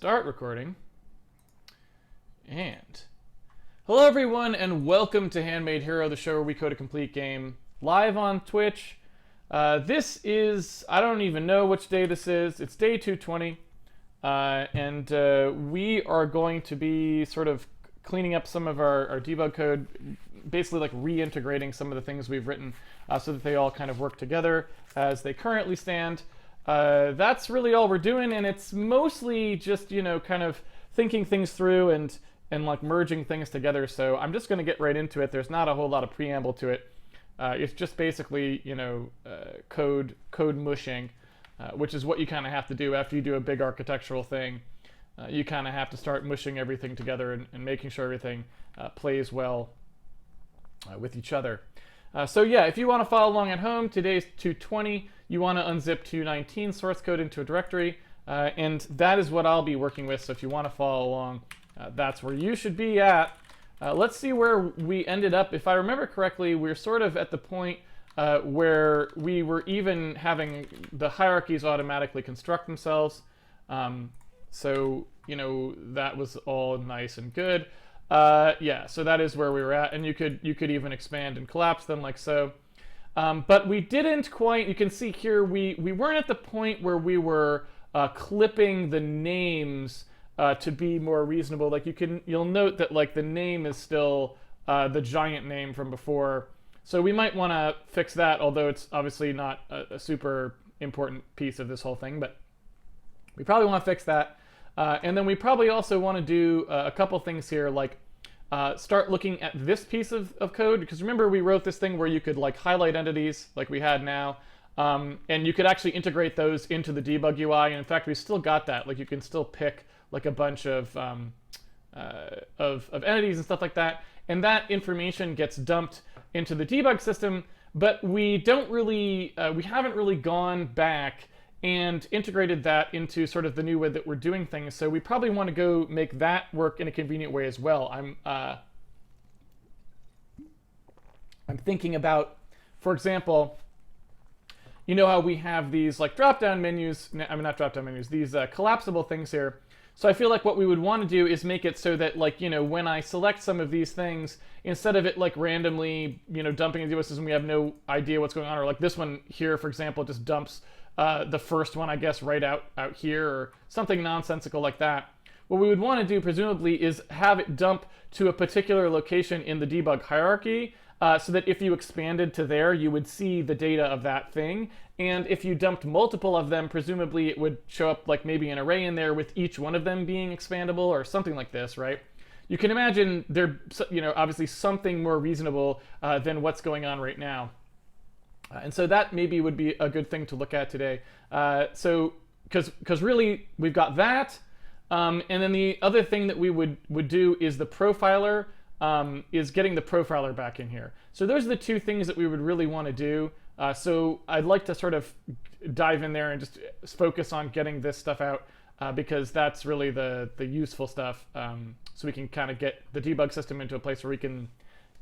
start recording. And hello everyone, and welcome to Handmade Hero, the show where we code a complete game live on Twitch. This is, I don't even know which day this is. It's day 220. And we are going to be sort of cleaning up some of our debug code, basically like reintegrating some of the things we've written so that they all kind of work together as they currently stand. That's really all we're doing, and it's mostly just, you know, kind of thinking things through and like merging things together. So I'm just going to get right into it. There's not a whole lot of preamble to it. It's just basically, you know, code mushing, which is what you kind of have to do after you do a big architectural thing. You kind of have to start mushing everything together and making sure everything plays well with each other. So yeah, if you want to follow along at home, today's 220. You want to unzip 219 source code into a directory, and that is what I'll be working with. So if you want to follow along, that's where you should be at. Let's see where we ended up. If I remember correctly, we're sort of at the point where we were even having the hierarchies automatically construct themselves. So, you know, that was all nice and good. Yeah, so that is where we were at, and you could even expand and collapse them like so. But we didn't quite, you can see here, we weren't at the point where we were clipping the names to be more reasonable. Like you'll note that like the name is still the giant name from before. So we might want to fix that, although it's obviously not a super important piece of this whole thing, but we probably want to fix that. And then we probably also want to do a couple things here, like start looking at this piece of code, because remember we wrote this thing where you could like highlight entities like we had now, and you could actually integrate those into the debug UI. And in fact, we still got that. Like you can still pick like a bunch of entities and stuff like that, and that information gets dumped into the debug system. But we don't really, we haven't really gone back and integrated that into sort of the new way that we're doing things. So we probably want to go make that work in a convenient way as well. I'm thinking about, for example, you know how we have these like drop-down menus, I mean not drop-down menus, these collapsible things here. So I feel like what we would want to do is make it so that, like, you know, when I select some of these things, instead of it like randomly, you know, dumping into a system, we have no idea what's going on, or like this one here, for example, just dumps the first one, I guess, right out here, or something nonsensical like that. What we would want to do, presumably, is have it dump to a particular location in the debug hierarchy, so that if you expanded to there, you would see the data of that thing. And if you dumped multiple of them, presumably it would show up like maybe an array in there with each one of them being expandable or something like this, right? You can imagine there, you know, obviously something more reasonable than what's going on right now. And so that maybe would be a good thing to look at today. So, because really we've got that, and then the other thing that we would do is the profiler, is getting the profiler back in here. So those are the two things that we would really want to do. So I'd like to sort of dive in there and just focus on getting this stuff out, because that's really the useful stuff. So we can kind of get the debug system into a place where we can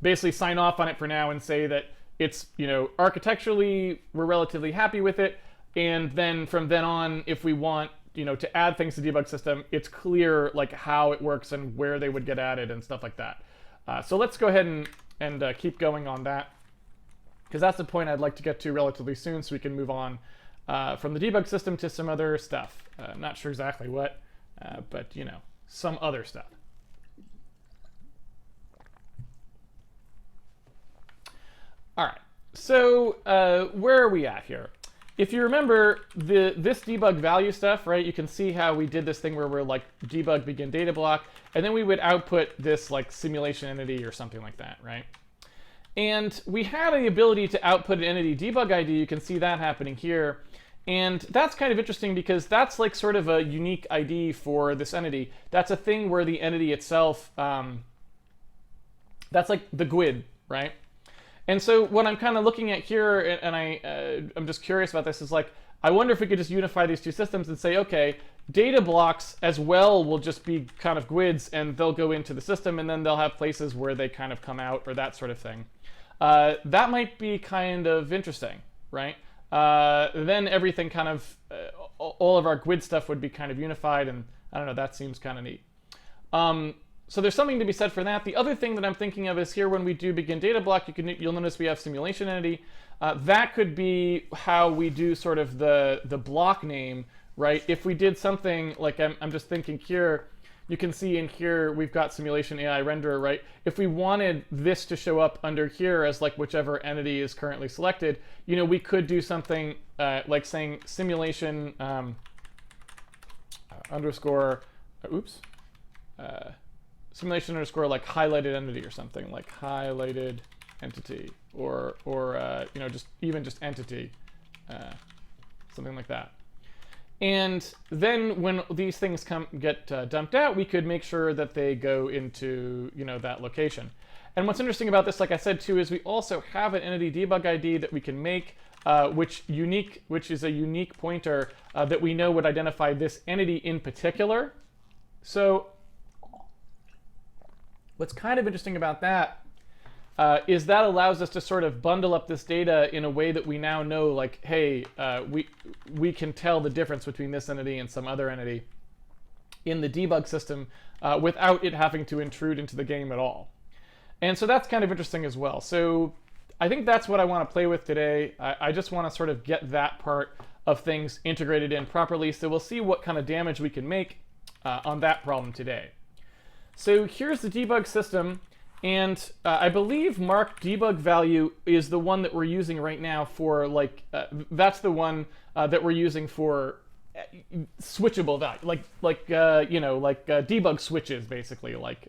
basically sign off on it for now and say that it's, you know, architecturally we're relatively happy with it, and then from then on, if we want, you know, to add things to the debug system, it's clear like how it works and where they would get added and stuff like that. So let's go ahead and keep going on that, because that's the point I'd like to get to relatively soon, so we can move on from the debug system to some other stuff. I'm not sure exactly what, but you know, some other stuff. All right, so where are we at here? If you remember this debug value stuff, right, you can see how we did this thing where we're like debug begin data block, and then we would output this like simulation entity or something like that, right? And we had the ability to output an entity debug ID. You can see that happening here. And that's kind of interesting because that's like sort of a unique ID for this entity. That's a thing where the entity itself, that's like the GUID, right? And so what I'm kind of looking at here, and I'm just curious about this, is like, I wonder if we could just unify these two systems and say, okay, data blocks as well will just be kind of GUIDs, and they'll go into the system, and then they'll have places where they kind of come out, or that sort of thing. That might be kind of interesting, right? then everything kind of, all of our GUID stuff would be kind of unified, and I don't know, that seems kind of neat. So there's something to be said for that. The other thing that I'm thinking of is here when we do begin data block, you'll notice we have simulation entity. That could be how we do sort of the block name, right? If we did something like, I'm just thinking here, you can see in here we've got simulation AI renderer, right? If we wanted this to show up under here as like whichever entity is currently selected, we could do something like saying simulation underscore, oops, simulation underscore like highlighted entity or something, like highlighted entity, or just entity, something like that. And then when these things get dumped out, we could make sure that they go into that location. And what's interesting about this, like I said too, is we also have an entity debug ID that we can make, which is a unique pointer that we know would identify this entity in particular. So what's kind of interesting about that is that allows us to sort of bundle up this data in a way that we now know, like, hey, we can tell the difference between this entity and some other entity in the debug system without it having to intrude into the game at all. And so that's kind of interesting as well. So I think that's what I want to play with today. I just want to sort of get that part of things integrated in properly. So we'll see what kind of damage we can make on that problem today. So here's the debug system. And I believe mark debug value is the one that we're using right now for that's the one that we're using for switchable value, like debug switches, basically, like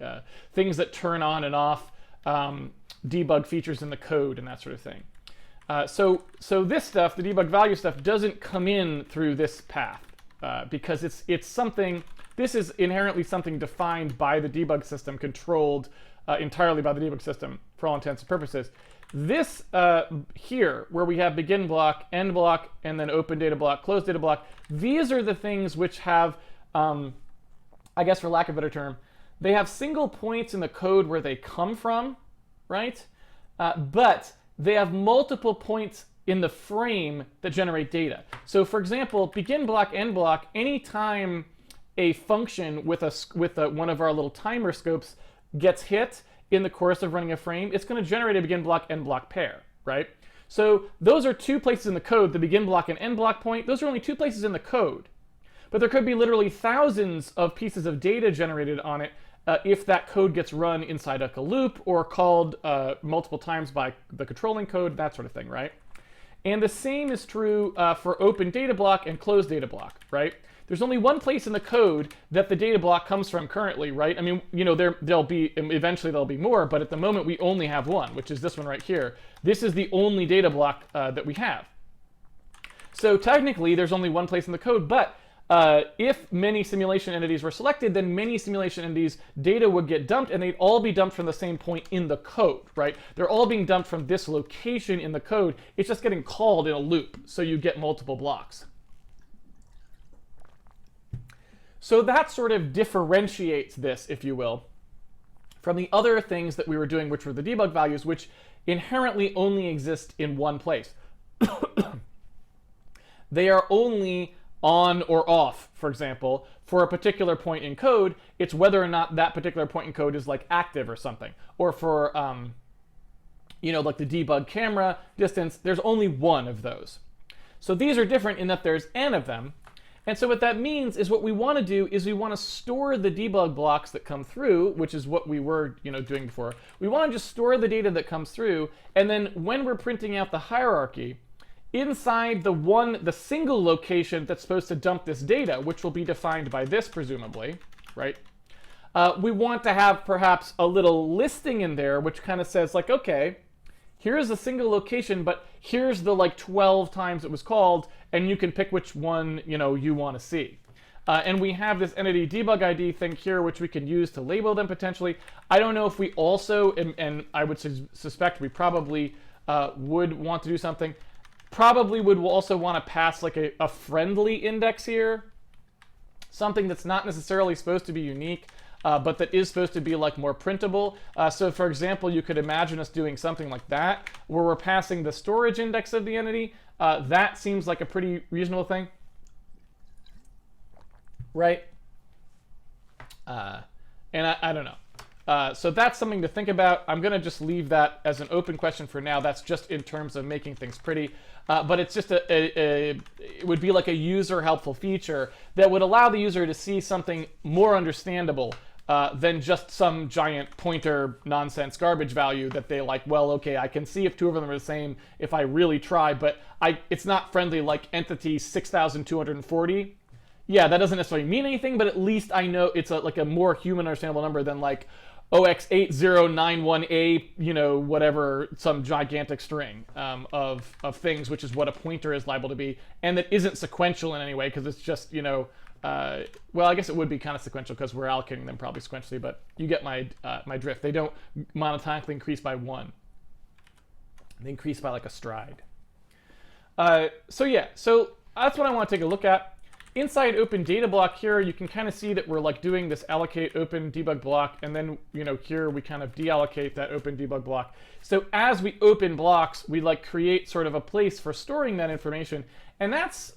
things that turn on and off debug features in the code and that sort of thing. So this stuff, the debug value stuff, doesn't come in through this path because it's something. This is inherently something defined by the debug system, controlled entirely by the debug system for all intents and purposes. This here, where we have begin block, end block, and then open data block, close data block, these are the things which have, I guess for lack of a better term, they have single points in the code where they come from, right? But they have multiple points in the frame that generate data. So for example, begin block, end block, anytime a function with one of our little timer scopes gets hit in the course of running a frame, it's going to generate a begin block, end block pair, right? So those are two places in the code, the begin block and end block point. Those are only two places in the code. But there could be literally thousands of pieces of data generated on it if that code gets run inside a loop or called multiple times by the controlling code, that sort of thing, right? And the same is true for open data block and closed data block, right? There's only one place in the code that the data block comes from currently, right? I mean, there'll be, eventually there'll be more, but at the moment we only have one, which is this one right here. This is the only data block that we have. So technically there's only one place in the code, but if many simulation entities were selected, then many simulation entities data would get dumped, and they'd all be dumped from the same point in the code, right? They're all being dumped from this location in the code. It's just getting called in a loop, so you get multiple blocks. So that sort of differentiates this, if you will, from the other things that we were doing, which were the debug values, which inherently only exist in one place. They are only on or off, for example, for a particular point in code. It's whether or not that particular point in code is like active or something. Or for, like the debug camera distance, there's only one of those. So these are different in that there's n of them. And so what that means is what we want to do is we want to store the debug blocks that come through, which is what we were doing before. We want to just store the data that comes through, and then when we're printing out the hierarchy, inside the single location that's supposed to dump this data, which will be defined by this presumably, right? We want to have perhaps a little listing in there which kind of says like, okay, here's a single location, but here's the 12 times it was called, and you can pick which one you want to see. And we have this entity debug ID thing here, which we can use to label them potentially. I don't know if we also, and I would suspect we probably would want to do something, probably would also want to pass like a friendly index here, something that's not necessarily supposed to be unique. but that is supposed to be like more printable. So for example, you could imagine us doing something like that, where we're passing the storage index of the entity. That seems like a pretty reasonable thing, right? And I don't know. So that's something to think about. I'm going to just leave that as an open question for now. That's just in terms of making things pretty. But it's just it would be like a user helpful feature that would allow the user to see something more understandable than just some giant pointer nonsense garbage value that they like, well, okay, I can see if two of them are the same if I really try, but it's not friendly like entity 6240. Yeah, that doesn't necessarily mean anything, but at least I know it's like a more human understandable number than like OX8091A, you know, whatever, some gigantic string of things, which is what a pointer is liable to be, and that isn't sequential in any way because it's just, you know, well, I guess it would be kind of sequential because we're allocating them probably sequentially, but you get my my drift. They don't monotonically increase by 1. They increase by like a stride. So yeah, so that's what I want to take a look at. Inside open data block here, you can kind of see that we're like doing this allocate open debug block, and then, you know, here we kind of deallocate that open debug block. So as we open blocks, we like create sort of a place for storing that information, and that's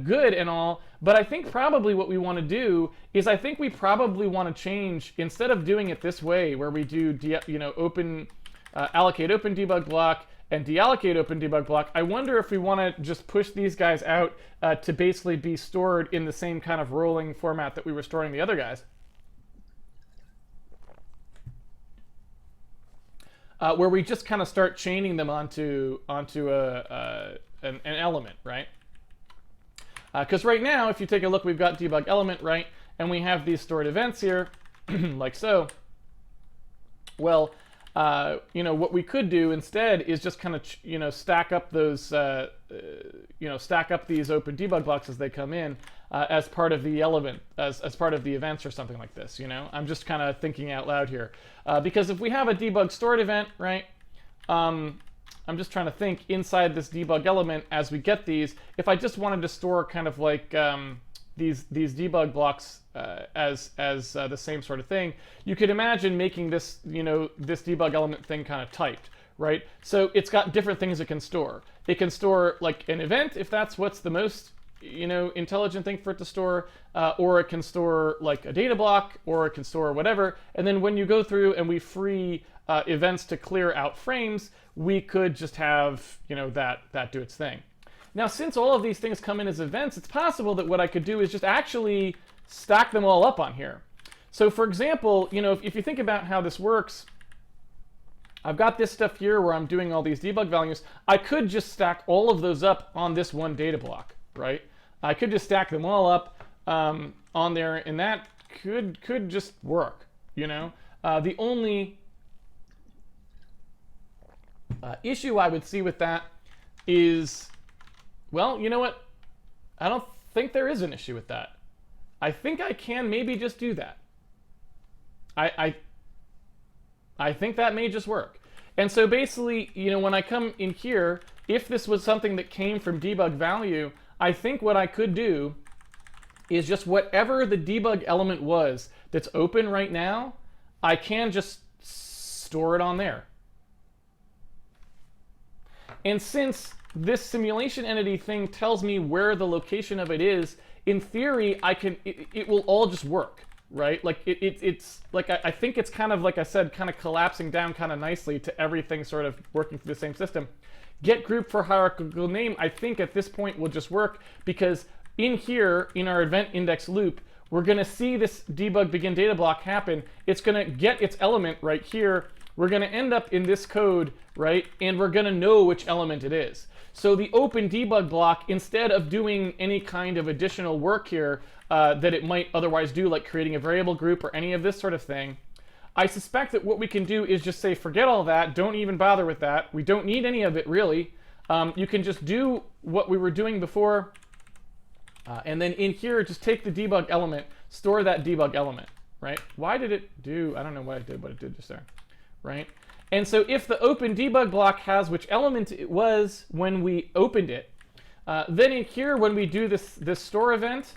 good and all, but I think probably what we want to do is I think we probably want to change, instead of doing it this way where we do open allocate open debug block and deallocate open debug block, I wonder if we want to just push these guys out to basically be stored in the same kind of rolling format that we were storing the other guys. Where we just kind of start chaining them onto an element, right? Because right now, if you take a look, we've got debug element, right? And we have these stored events here, like so. Well, you know, what we could do instead is just kind of, you know, stack up those, stack up these open debug blocks as they come in as part of the element, as part of the events or something like this, you know? I'm just kind of thinking out loud here. Because if we have a debug stored event, right, I'm just trying to think inside this debug element as we get these, if I just wanted to store kind of like these debug blocks as the same sort of thing, you could imagine making this, you know, this debug element thing kind of typed, right? So it's got different things it can store. It can store like an event if that's what's the most, you know, intelligent thing for it to store, or it can store like a data block, or it can store whatever. And then when you go through and we free events to clear out frames, we could just have, you know, that do its thing. Now, since all of these things come in as events, it's possible that what I could do is just actually stack them all up on here. So for example, you know, if you think about how this works, I've got this stuff here where I'm doing all these debug values. I could just stack all of those up on this one data block, right? I could just stack them all up on there, and that could just work, you know? The only issue I would see with that is, well, you know what? I don't think there is an issue with that. I think I can maybe just do that. I think that may just work. And so basically, you know, when I come in here, if this was something that came from debug value, I think what I could do is just whatever the debug element was that's open right now, I can just store it on there. And since this simulation entity thing tells me where the location of it is, in theory, it will all just work, right? Like it's like, I think it's kind of, like I said, kind of collapsing down kind of nicely to everything sort of working through the same system. Get group for hierarchical name, I think at this point will just work, because in here, in our event index loop, we're going to see this debug begin data block happen. It's going to get its element right here. We're going to end up in this code, right? And we're going to know which element it is. So the open debug block, instead of doing any kind of additional work here that it might otherwise do, like creating a variable group or any of this sort of thing, I suspect that what we can do is just say, forget all that, don't even bother with that. We don't need any of it, really. You can just do what we were doing before, and then in here, just take the debug element, store that debug element, right? Why did it do, I don't know what it did just there, right? And so if the open debug block has which element it was when we opened it, then in here, when we do this store event,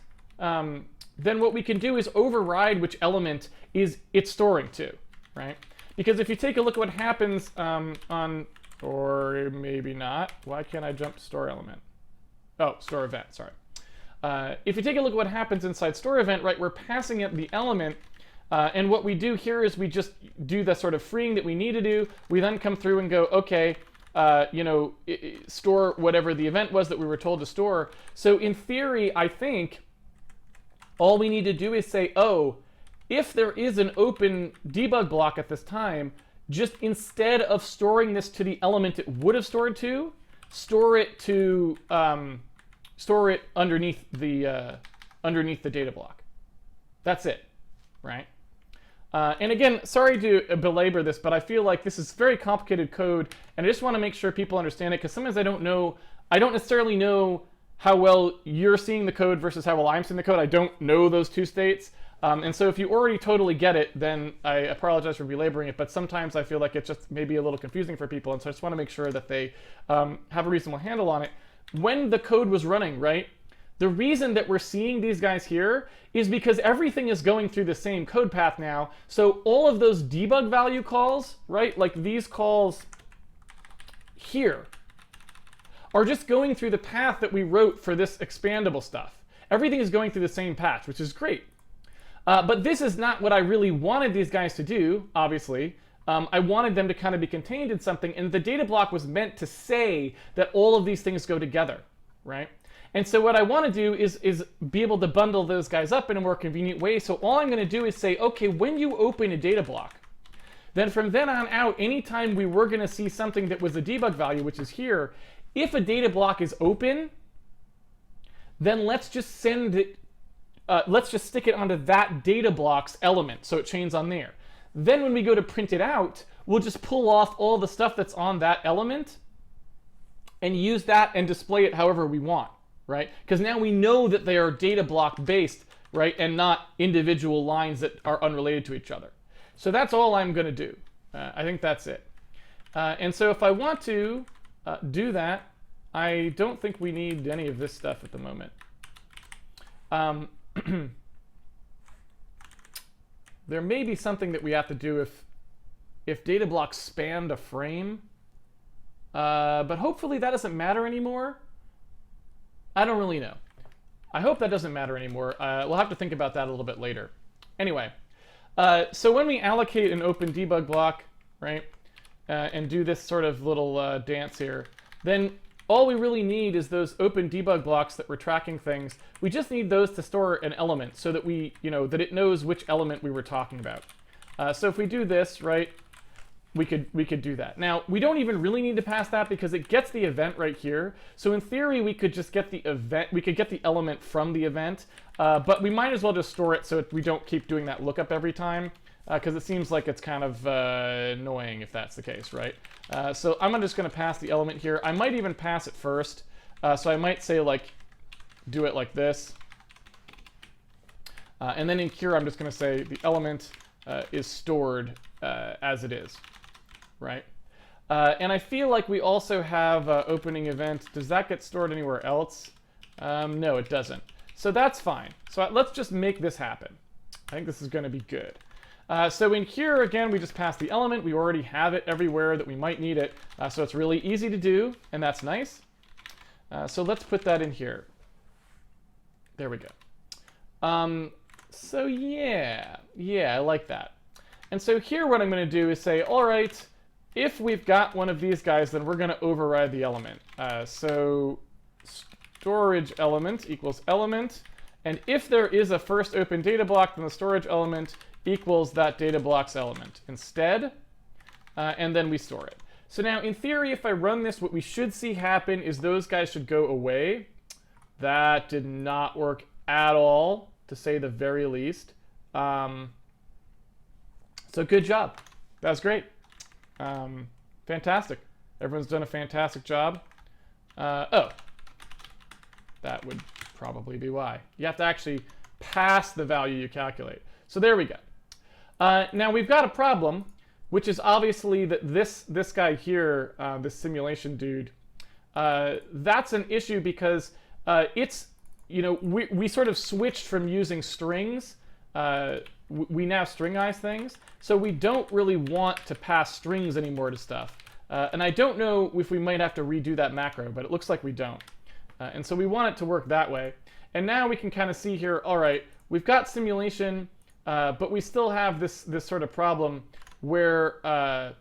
then what we can do is override which element is it's storing to, right? Because if you take a look at what happens on, or maybe not, why can't I jump to store element? Oh, store event, sorry. If you take a look at what happens inside store event, right, we're passing it the element, and what we do here is we just do the sort of freeing that we need to do. We then come through and go, okay, store whatever the event was that we were told to store. So in theory, I think all we need to do is say, oh, if there is an open debug block at this time, just instead of storing this to the element it would have stored to, store it underneath the data block. That's it, right? And again, sorry to belabor this, but I feel like this is very complicated code, and I just want to make sure people understand it, because sometimes I don't necessarily know how well you're seeing the code versus how well I'm seeing the code. I don't know those two states. And so if you already totally get it, then I apologize for belaboring it, but sometimes I feel like it's just maybe a little confusing for people, and so I just want to make sure that they have a reasonable handle on it. When the code was running, right, the reason that we're seeing these guys here is because everything is going through the same code path now. So all of those debug value calls, right, like these calls here, are just going through the path that we wrote for this expandable stuff. Everything is going through the same path, which is great. But this is not what I really wanted these guys to do, obviously. I wanted them to kind of be contained in something, and the data block was meant to say that all of these things go together, right? And so what I want to do is be able to bundle those guys up in a more convenient way. So all I'm going to do is say, okay, when you open a data block, then from then on out, anytime we were going to see something that was a debug value, which is here, if a data block is open, then let's just send it, let's just stick it onto that data block's element, so it chains on there. Then when we go to print it out, we'll just pull off all the stuff that's on that element and use that and display it however we want, right? Because now we know that they are data block based, right, and not individual lines that are unrelated to each other. So that's all I'm going to do. I think that's it. And so if I want to do that, I don't think we need any of this stuff at the moment. There may be something that we have to do if data blocks spanned a frame, but hopefully that doesn't matter anymore. I don't really know. I hope that doesn't matter anymore. We'll have to think about that a little bit later. Anyway, so when we allocate an open debug block, right, and do this sort of little dance here, then all we really need is those open debug blocks that we're tracking things. We just need those to store an element so that that it knows which element we were talking about. So if we do this, right, we could do that. Now, we don't even really need to pass that because it gets the event right here. So in theory, we could just get the event, we could get the element from the event, but we might as well just store it so we don't keep doing that lookup every time, because it seems like it's kind of annoying if that's the case, right? So I'm just going to pass the element here. I might even pass it first. So I might say, like, do it like this. And then in cure, I'm just going to say the element is stored as it is, right? And I feel like we also have opening event. Does that get stored anywhere else? No, it doesn't. So that's fine. So let's just make this happen. I think this is going to be good. So in here, again, we just pass the element. We already have it everywhere that we might need it. So it's really easy to do, and that's nice. So let's put that in here. There we go. So yeah, I like that. And so here what I'm going to do is say, all right, if we've got one of these guys, then we're going to override the element. So storage element equals element. And if there is a first open data block, then the storage element equals that data block's element instead, and then we store it. So now, in theory, if I run this, what we should see happen is those guys should go away. That did not work at all, to say the very least. So good job. That was great. Fantastic. Everyone's done a fantastic job. Oh, that would probably be why. You have to actually pass the value you calculate. So there we go. Now we've got a problem, which is obviously that this guy here, this simulation dude, that's an issue because it's we sort of switched from using strings. We now stringize things, so we don't really want to pass strings anymore to stuff. And I don't know if we might have to redo that macro, but it looks like we don't. And so we want it to work that way. And now we can kind of see here, all right, we've got simulation, but we still have this sort of problem where well,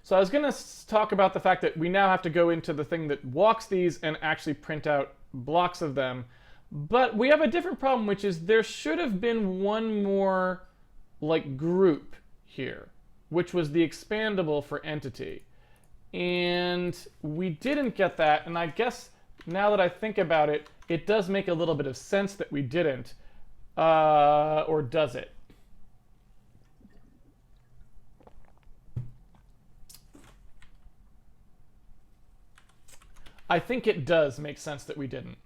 so I was going to talk about the fact that we now have to go into the thing that walks these and actually print out blocks of them. But we have a different problem, which is there should have been one more like group here, which was the expandable for entity. And we didn't get that, and I guess now that I think about it, it does make a little bit of sense that we didn't. Or does it? I think it does make sense that we didn't.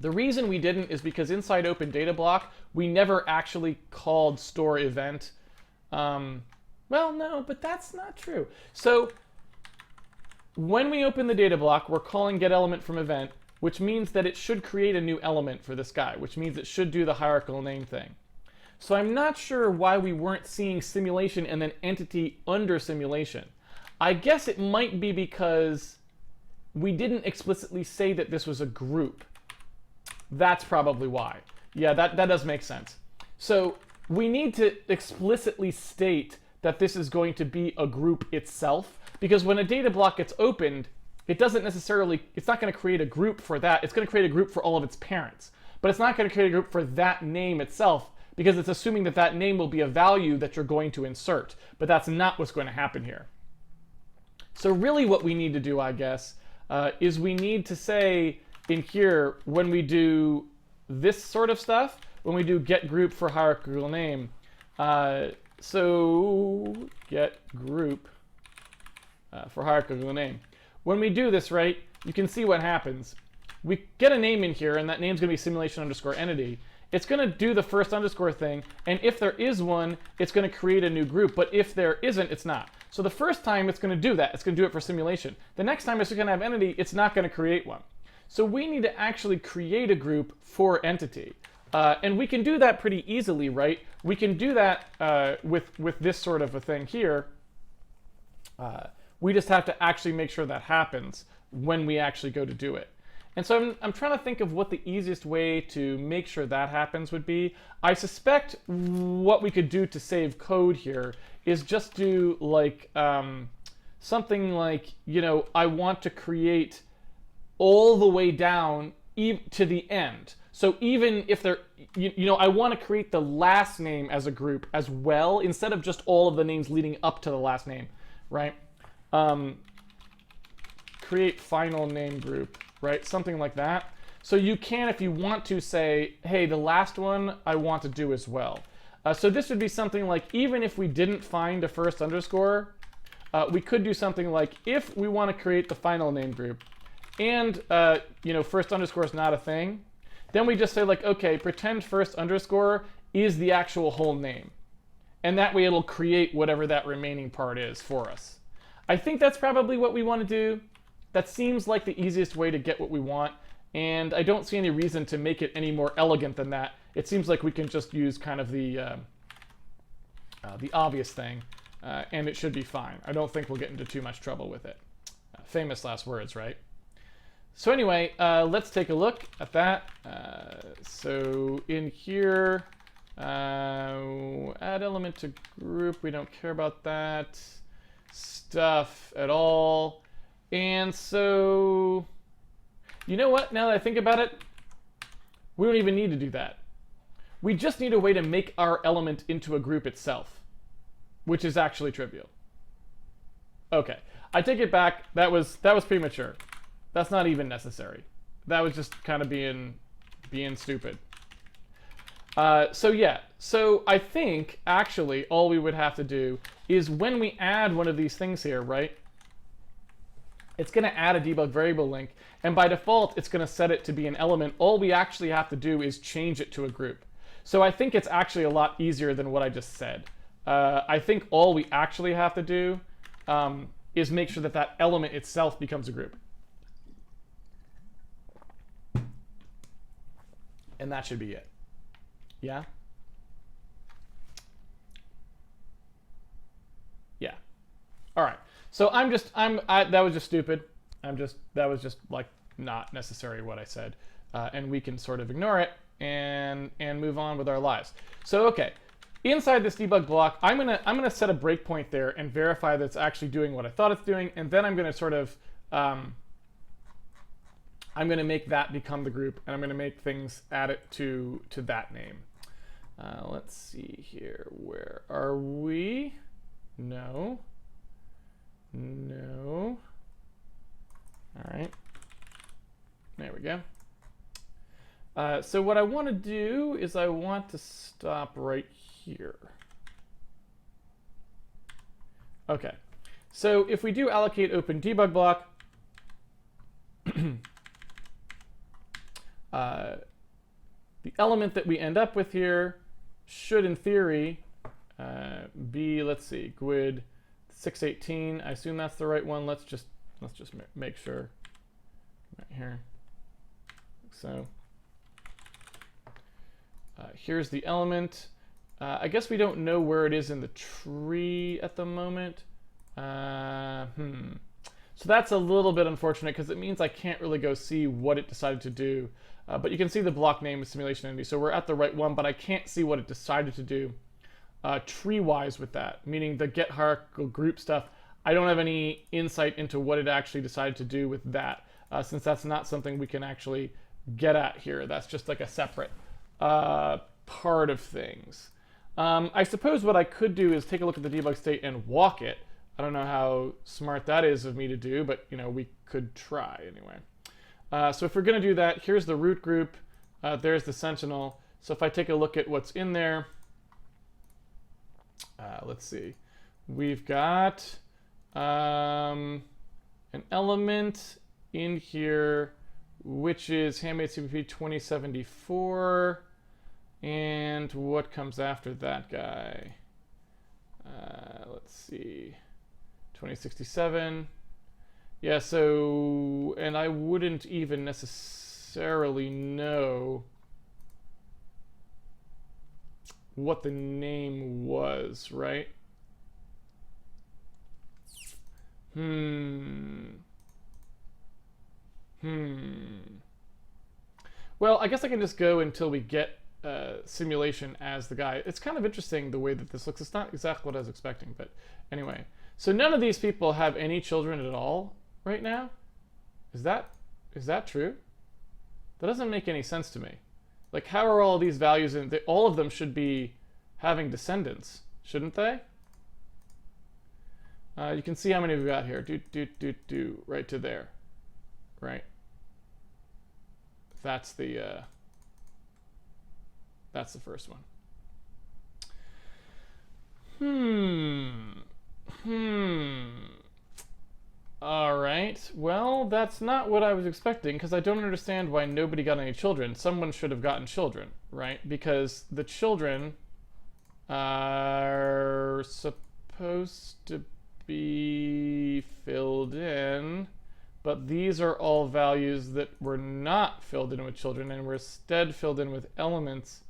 The reason we didn't is because inside Open Data Block, we never actually called store event. Well, no, but that's not true. So when we open the data block, we're calling getElementFromEvent, which means that it should create a new element for this guy, which means it should do the hierarchical name thing. So I'm not sure why we weren't seeing simulation and then entity under simulation. I guess it might be because we didn't explicitly say that this was a group. That's probably why. Yeah, that does make sense. So we need to explicitly state that this is going to be a group itself, because when a data block gets opened, it doesn't necessarily, it's not going to create a group for that. It's going to create a group for all of its parents. But it's not going to create a group for that name itself, because it's assuming that that name will be a value that you're going to insert. But that's not what's going to happen here. So really what we need to do, I guess, is we need to say in here, when we do this sort of stuff, when we do get group for hierarchical name, so get group for hierarchical name. When we do this, right, you can see what happens. We get a name in here, and that name's going to be simulation underscore entity. It's going to do the first underscore thing, and if there is one, it's going to create a new group, but if there isn't, it's not. So the first time it's going to do that. It's going to do it for simulation. The next time it's going to have entity, it's not going to create one. So we need to actually create a group for entity. And we can do that pretty easily, right? We can do that with this sort of a thing here. We just have to actually make sure that happens when we actually go to do it. And so I'm trying to think of what the easiest way to make sure that happens would be. I suspect what we could do to save code here is just do like something like, I want to create all the way down to the end. So even if there, I want to create the last name as a group as well, instead of just all of the names leading up to the last name, right? Create final name group, right? Something like that. So you can, if you want to, say, hey, the last one I want to do as well. So this would be something like, even if we didn't find a first underscore, we could do something like, if we want to create the final name group, and first underscore is not a thing, then we just say like, okay, pretend first underscore is the actual whole name. And that way it'll create whatever that remaining part is for us. I think that's probably what we want to do. That seems like the easiest way to get what we want. And I don't see any reason to make it any more elegant than that. It seems like we can just use kind of the obvious thing, and it should be fine. I don't think we'll get into too much trouble with it. Famous last words, right? So anyway, let's take a look at that. So in here, add element to group. We don't care about that stuff at all. And so, you know what? Now that I think about it, we don't even need to do that. We just need a way to make our element into a group itself, which is actually trivial. Okay, I take it back. That was premature. That's not even necessary. That was just kind of being stupid. So yeah, so I think actually all we would have to do is when we add one of these things here, right? It's going to add a debug variable link, and by default, it's going to set it to be an element. All we actually have to do is change it to a group. So I think it's actually a lot easier than what I just said. I think all we actually have to do is make sure that that element itself becomes a group. And that should be it. Yeah? Yeah. All right. So that was just stupid. That was just like not necessary what I said. And we can sort of ignore it and move on with our lives. So, okay. Inside this debug block, I'm gonna set a breakpoint there and verify that it's actually doing what I thought it's doing, and then I'm gonna sort of I'm gonna make that become the group, and I'm gonna make things add it to that name. Let's see here. Where are we? No. No. All right. There we go. So what I want to do is I want to stop right here. Okay. So if we do allocate open debug block, the element that we end up with here should, in theory, be, let's see, GUID 618. I assume that's the right one. Let's just make sure. Right here. So here's the element. I guess we don't know where it is in the tree at the moment. So that's a little bit unfortunate because it means I can't really go see what it decided to do. But you can see the block name is simulation entity. So we're at the right one, but I can't see what it decided to do tree-wise with that, meaning the get hierarchical group stuff. I don't have any insight into what it actually decided to do with that, since that's not something we can actually get at here. That's just like a separate part of things. I suppose what I could do is take a look at the debug state and walk it. I don't know how smart that is of me to do, but we could try anyway. So if we're going to do that, here's the root group. There's the sentinel. So if I take a look at what's in there, let's see. We've got an element in here, which is Handmade CPP 2074. And what comes after that guy? Let's see. 2067. Yeah, so, and I wouldn't even necessarily know what the name was, right? Well, I guess I can just go until we get simulation as the guy. It's kind of interesting the way that this looks. It's not exactly what I was expecting, but anyway. So none of these people have any children at all right now? Is that true? That doesn't make any sense to me. Like, how are all these values in? All of them should be having descendants, shouldn't they? You can see how many we've got here. Right to there. Right. That's the first one. All right. Well, that's not what I was expecting, because I don't understand why nobody got any children. Someone should have gotten children, right? Because the children are supposed to be filled in, but these are all values that were not filled in with children and were instead filled in with elements,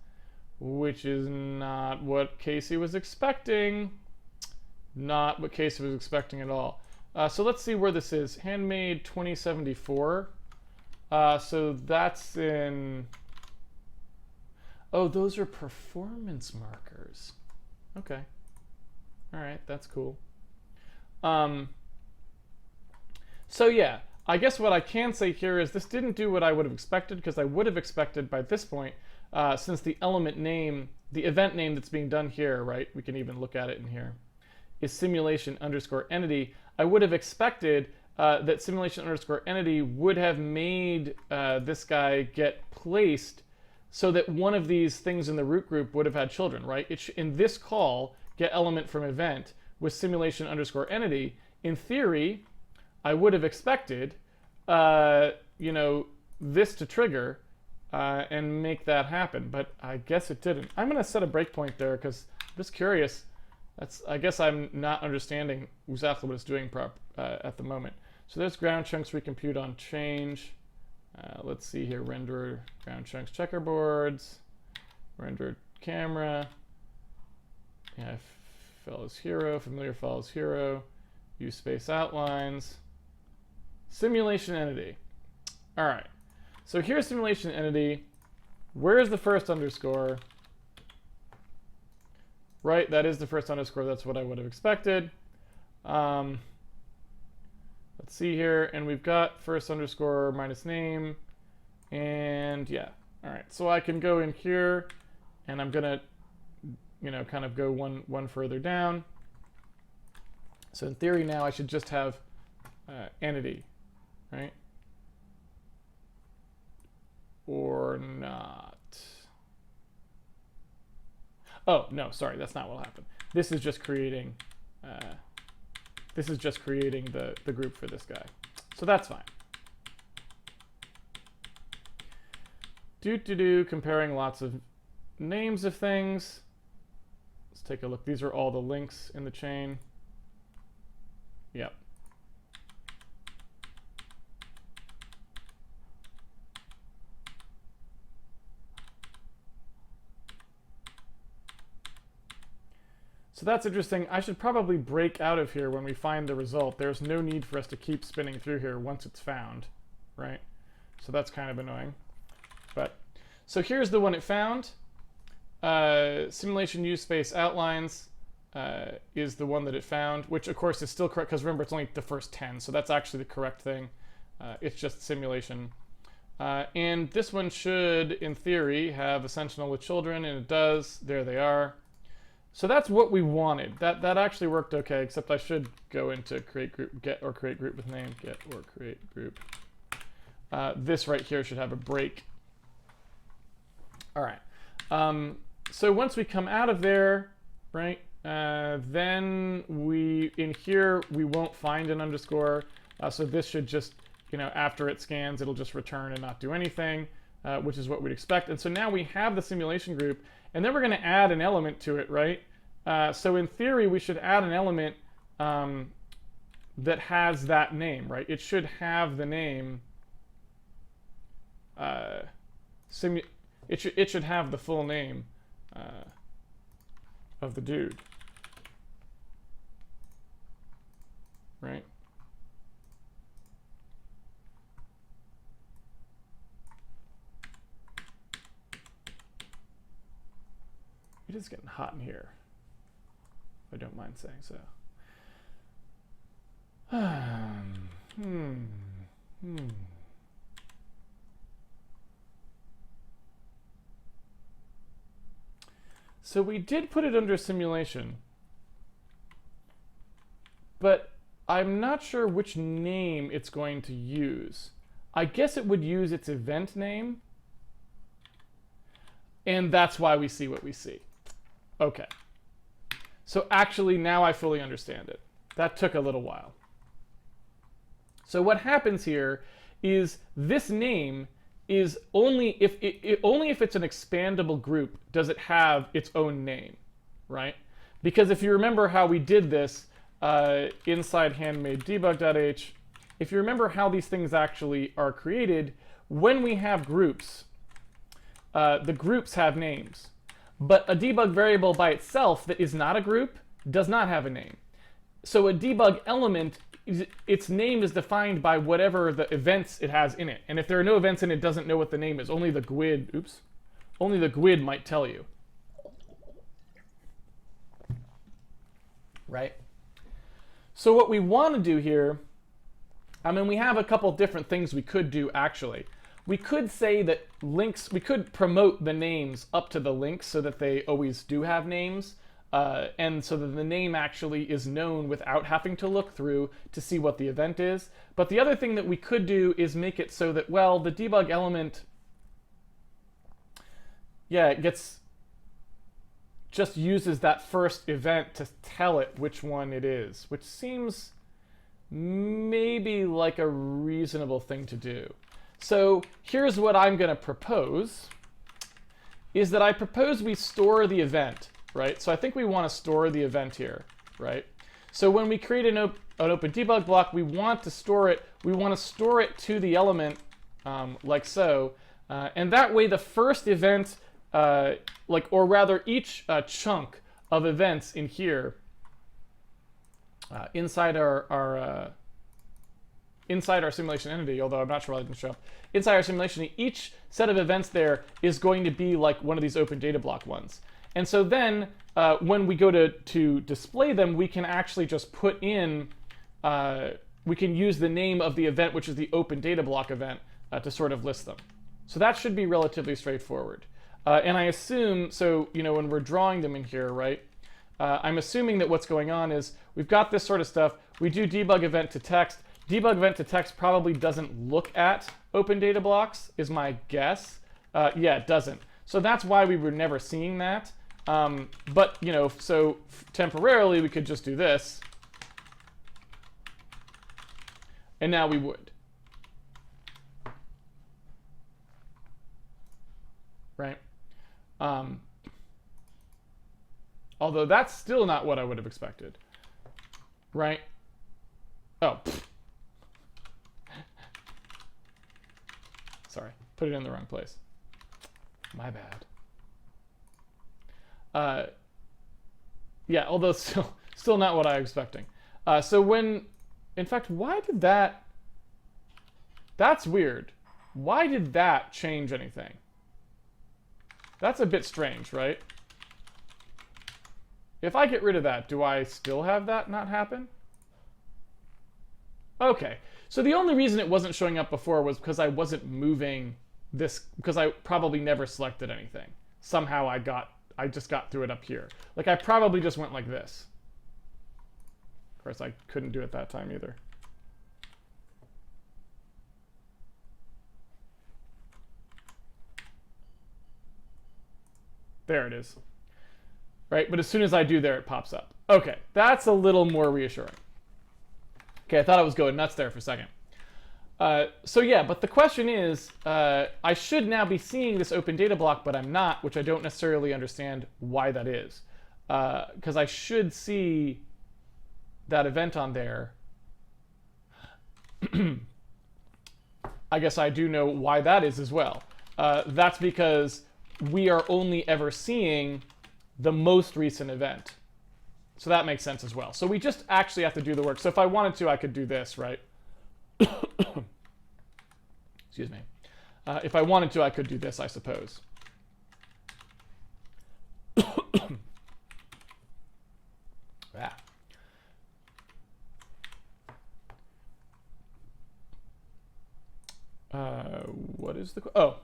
which is not what Casey was expecting. Not what Casey was expecting at all. So let's see where this is. Handmade 2074. So that's in... Oh, those are performance markers. Okay. All right, that's cool. So yeah, I guess what I can say here is this didn't do what I would have expected, because I would have expected by this point, since the element name, the event name that's being done here, right, we can even look at it in here, is simulation underscore entity, I would have expected that simulation underscore entity would have made this guy get placed so that one of these things in the root group would have had children, right? In this call, get element from event with simulation underscore entity, in theory, I would have expected, this to trigger and make that happen, but I guess it didn't. I'm going to set a breakpoint there because I'm just curious I guess I'm not understanding exactly what it's doing at the moment. So there's ground chunks recompute on change. Let's see here, render ground chunks checkerboards, render camera. Yeah, follows hero, familiar follows hero, use space outlines, simulation entity. All right, so here's simulation entity. Where's the first underscore? Right, that is the first underscore. That's what I would have expected. Let's see here, and we've got first underscore minus name, and yeah. All right, so I can go in here, and I'm gonna, kind of go one further down. So in theory now I should just have entity, right? Or not. Oh, no, sorry, that's not what will happen. This is just creating the group for this guy. So that's fine. Comparing lots of names of things. Let's take a look. These are all the links in the chain. Yep. So that's interesting. I should probably break out of here when we find the result. There's no need for us to keep spinning through here once it's found, right? So that's kind of annoying. But so here's the one it found. Simulation use space outlines is the one that it found, which of course is still correct because remember it's only the first 10, so that's actually the correct thing. It's just simulation. And this one should, in theory, have a sentinel with children, and it does. There they are. So that's what we wanted. That actually worked okay, except I should go into create group, get or create group with name, get or create group. This right here should have a break. All right. So once we come out of there, right, then in here we won't find an underscore. So this should just, after it scans, it'll just return and not do anything, which is what we'd expect. And so now we have the simulation group. And then we're going to add an element to it, right? So in theory, we should add an element that has that name, right? It should have the name. It should have the full name of the dude, right? It is getting hot in here, if I don't mind saying so. So we did put it under simulation, but I'm not sure which name it's going to use. I guess it would use its event name, and that's why we see what we see. Okay. So actually, now I fully understand it. That took a little while. So what happens here is this name is only if it's an expandable group does it have its own name, right? Because if you remember how we did this inside Handmade debug.h, if you remember how these things actually are created, when we have groups, the groups have names. But a debug variable by itself that is not a group does not have a name. So a debug element, its name is defined by whatever the events it has in it. And if there are no events in it, it doesn't know what the name is. Only the GUID might tell you. Right? So what we want to do here, we have a couple different things we could do actually. We could say that links, we could promote the names up to the links so that they always do have names, and so that the name actually is known without having to look through to see what the event is. But the other thing that we could do is make it so that, well, the debug element, it just uses that first event to tell it which one it is, which seems maybe like a reasonable thing to do. So here's what I'm going to propose, is that I propose we store the event, right? So I think we want to store the event here, right? So when we create an open debug block, we want to store it. We want to store it to the element like so. And that way the first event, or rather each chunk of events in here inside our simulation entity, although I'm not sure why it didn't show up, inside our simulation, each set of events there is going to be like one of these open data block ones. And so then when we go to display them, we can actually just put in, we can use the name of the event, which is the open data block event, to sort of list them. So that should be relatively straightforward. And I assume, so, when we're drawing them in here, right, I'm assuming that what's going on is we've got this sort of stuff. We do debug event to text. Debug event to text probably doesn't look at open data blocks, is my guess. Yeah, it doesn't. So that's why we were never seeing that. But, so temporarily we could just do this. And now we would. Right? Although that's still not what I would have expected. Right? Oh. Sorry, put it in the wrong place. My bad. Yeah, although still not what I was expecting. So when, in fact, why did that? That's weird. Why did that change anything? That's a bit strange, right? If I get rid of that, do I still have that not happen? Okay, so the only reason it wasn't showing up before was because I wasn't moving this, because I probably never selected anything. Somehow I just got through it up here. Like I probably just went like this. Of course, I couldn't do it that time either. There it is. Right, but as soon as I do there, it pops up. Okay, that's a little more reassuring. Okay, I thought I was going nuts there for a second. So yeah, but the question is, I should now be seeing this open data block, but I'm not, which I don't necessarily understand why that is. Because I should see that event on there. I guess I do know why that is as well. That's because we are only ever seeing the most recent event. So that makes sense as well. So we just actually have to do the work. So if I wanted to, I could do this, right? Excuse me. If I wanted to, I could do this, I suppose. Yeah. What is the... Oh.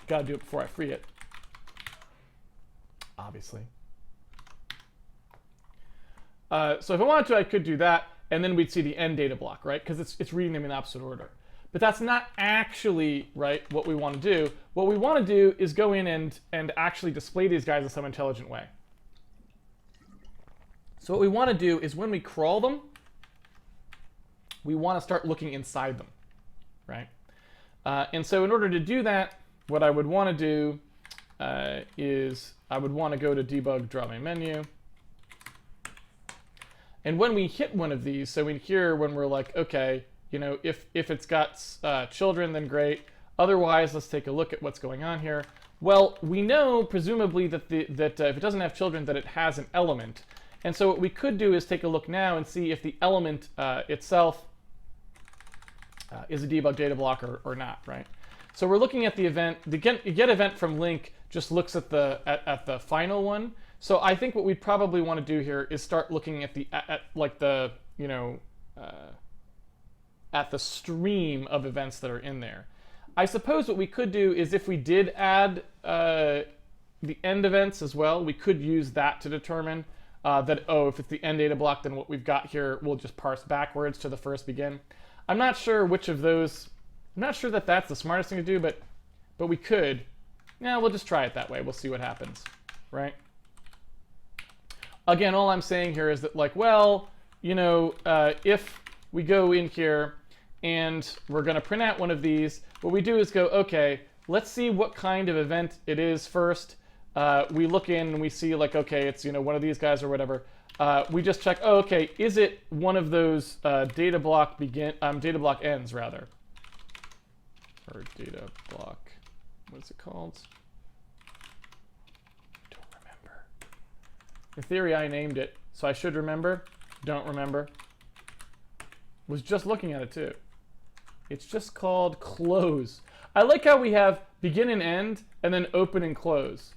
Gotta do it before I free it. Obviously. So if I wanted to, I could do that, and then we'd see the end data block, right? Because it's reading them in opposite order. But that's not actually, right, what we want to do. What we want to do is go in and actually display these guys in some intelligent way. So what we want to do is when we crawl them, we want to start looking inside them, right? And so in order to do that, what I would want to do is I would want to go to Debug, Draw Main Menu. And when we hit one of these, so in here when we're like, okay, if it's got children, then great. Otherwise, let's take a look at what's going on here. Well, we know presumably that if it doesn't have children, that it has an element. And so what we could do is take a look now and see if the element itself is a debug data block or not, right? So we're looking at the event. The get event from link just looks at the final one. So I think what we'd probably want to do here is start looking at at the stream of events that are in there. I suppose what we could do is if we did add the end events as well, we could use that to determine that, oh, if it's the end data block, then what we've got here will just parse backwards to the first begin. I'm not sure which of those, I'm not sure that that's the smartest thing to do, but we could. Yeah, we'll just try it that way. We'll see what happens, right? Again, all I'm saying here is that, like, well, if we go in here and we're going to print out one of these, what we do is go, okay, let's see what kind of event it is first. we look in and we see like, okay, it's, you know, one of these guys or whatever. We just check, oh, okay, is it one of those data block ends rather, or data block, what's it called? I don't remember. In theory, I named it, so I should remember. Don't remember. Was just looking at it too. It's just called close. I like how we have begin and end, and then open and close.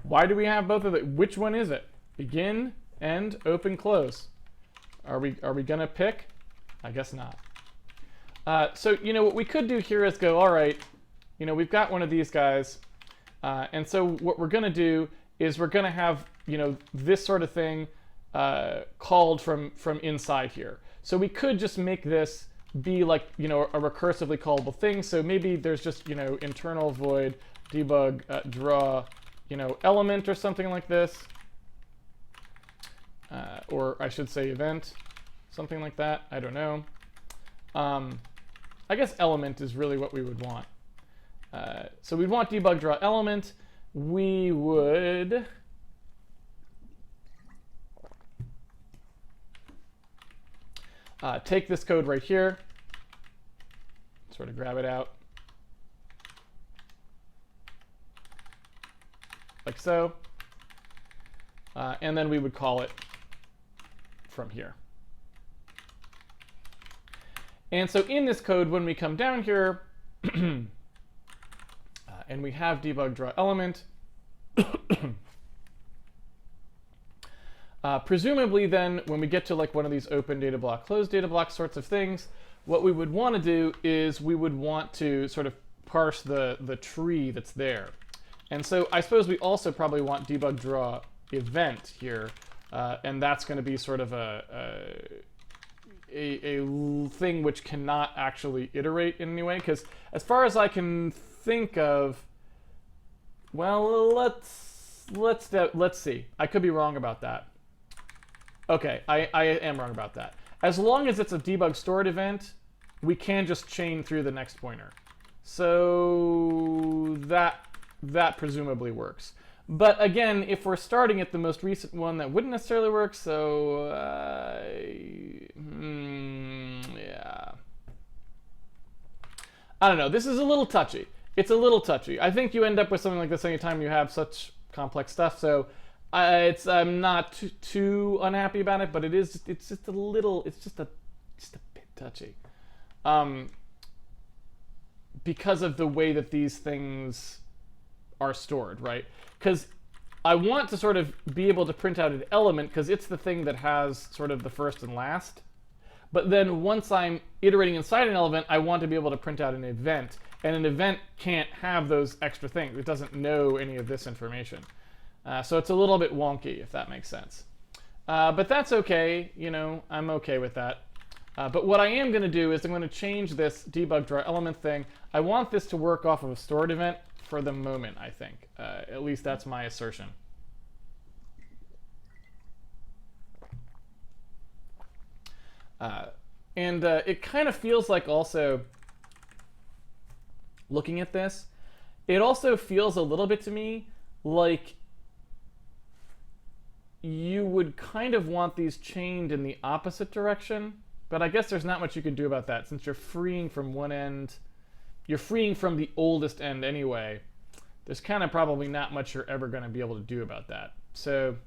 Why do we have both of them? Which one is it? Begin, end, open, close. Are we gonna pick? I guess not. So you know what we could do here is go, all right, you know, we've got one of these guys, and so what we're gonna do is we're gonna have, you know, this sort of thing called from inside here. So we could just make this be like, you know, a recursively callable thing. So maybe there's just, you know, internal void debug draw, you know, element or something like this, or I should say event, something like that. I don't know. I guess element is really what we would want. So we'd want debug draw element. We would take this code right here, sort of grab it out, like so, and then we would call it from here. And so in this code, when we come down here, and we have debug draw element, presumably then, when we get to like one of these open data block, closed data block sorts of things, what we would want to do is we would want to sort of parse the tree that's there. And so I suppose we also probably want debug draw event here, and that's going to be sort of a thing which cannot actually iterate in any way, because as far as I can think of, well, let's see. I could be wrong about that. Okay, I am wrong about that. As long as it's a debug stored event, we can just chain through the next pointer. So that presumably works. But again, if we're starting at the most recent one, that wouldn't necessarily work, so yeah. I don't know, this is a little touchy. It's a little touchy. I think you end up with something like this anytime you have such complex stuff, so I'm not too unhappy about it, but it's just a little, it's just a bit touchy. Because of the way that these things are stored, right? Because I want to sort of be able to print out an element because it's the thing that has sort of the first and last. But then once I'm iterating inside an element, I want to be able to print out an event. And an event can't have those extra things. It doesn't know any of this information. So it's a little bit wonky, if that makes sense. But that's okay. You know, I'm okay with that. But what I am going to do is I'm going to change this debug draw element thing. I want this to work off of a stored event for the moment, I think. At least that's my assertion. And it kind of feels like also, looking at this, it also feels a little bit to me like you would kind of want these chained in the opposite direction. But I guess there's not much you can do about that since you're freeing from one end. You're freeing from the oldest end anyway. There's kind of probably not much you're ever going to be able to do about that. So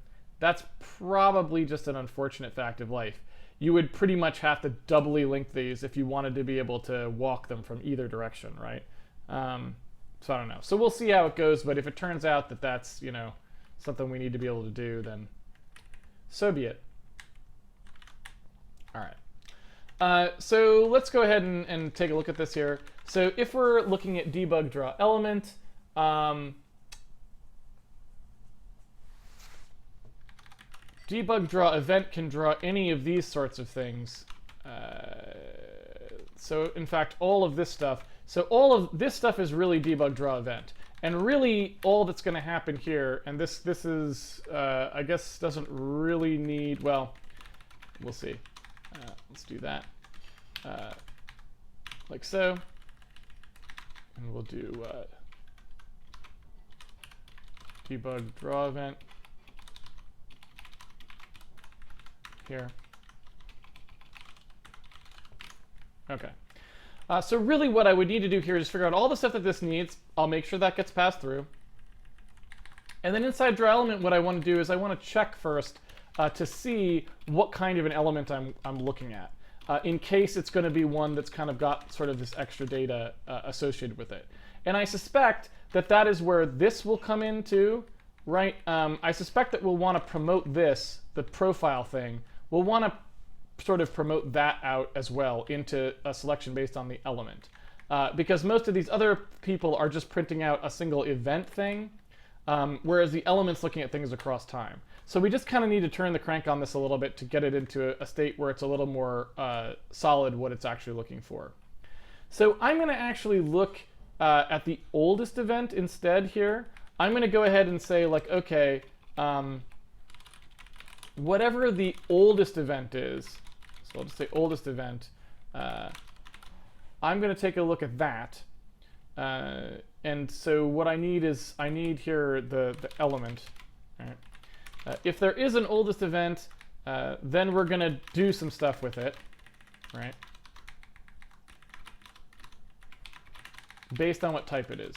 that's probably just an unfortunate fact of life. You would pretty much have to doubly link these if you wanted to be able to walk them from either direction, right? So I don't know. So we'll see how it goes, but if it turns out that that's, you know, something we need to be able to do, then so be it. All right. So let's go ahead and take a look at this here. So if we're looking at debug draw element, debug draw event can draw any of these sorts of things. So in fact, all of this stuff. So all of this stuff is really debug draw event. And really all that's going to happen here, and this is, I guess doesn't really need, well, we'll see. Let's do that. Like so. And we'll do debug draw event here. Okay. So really what I would need to do here is figure out all the stuff that this needs. I'll make sure that gets passed through. And then inside draw element, what I want to do is I want to check first to see what kind of an element I'm looking at, in case it's going to be one that's kind of got sort of this extra data associated with it. And I suspect that that is where this will come into, right? I suspect that we'll want to promote this, the profile thing. We'll want to sort of promote that out as well into a selection based on the element. Because most of these other people are just printing out a single event thing, whereas the element's looking at things across time. So we just kind of need to turn the crank on this a little bit to get it into a state where it's a little more solid what it's actually looking for. So I'm going to actually look at the oldest event instead here. I'm going to go ahead and say, like, okay, whatever the oldest event is, so I'll just say oldest event, I'm going to take a look at that. And so what I need is, I need here the element. Right? If there is an oldest event, then we're going to do some stuff with it, right? Based on what type it is.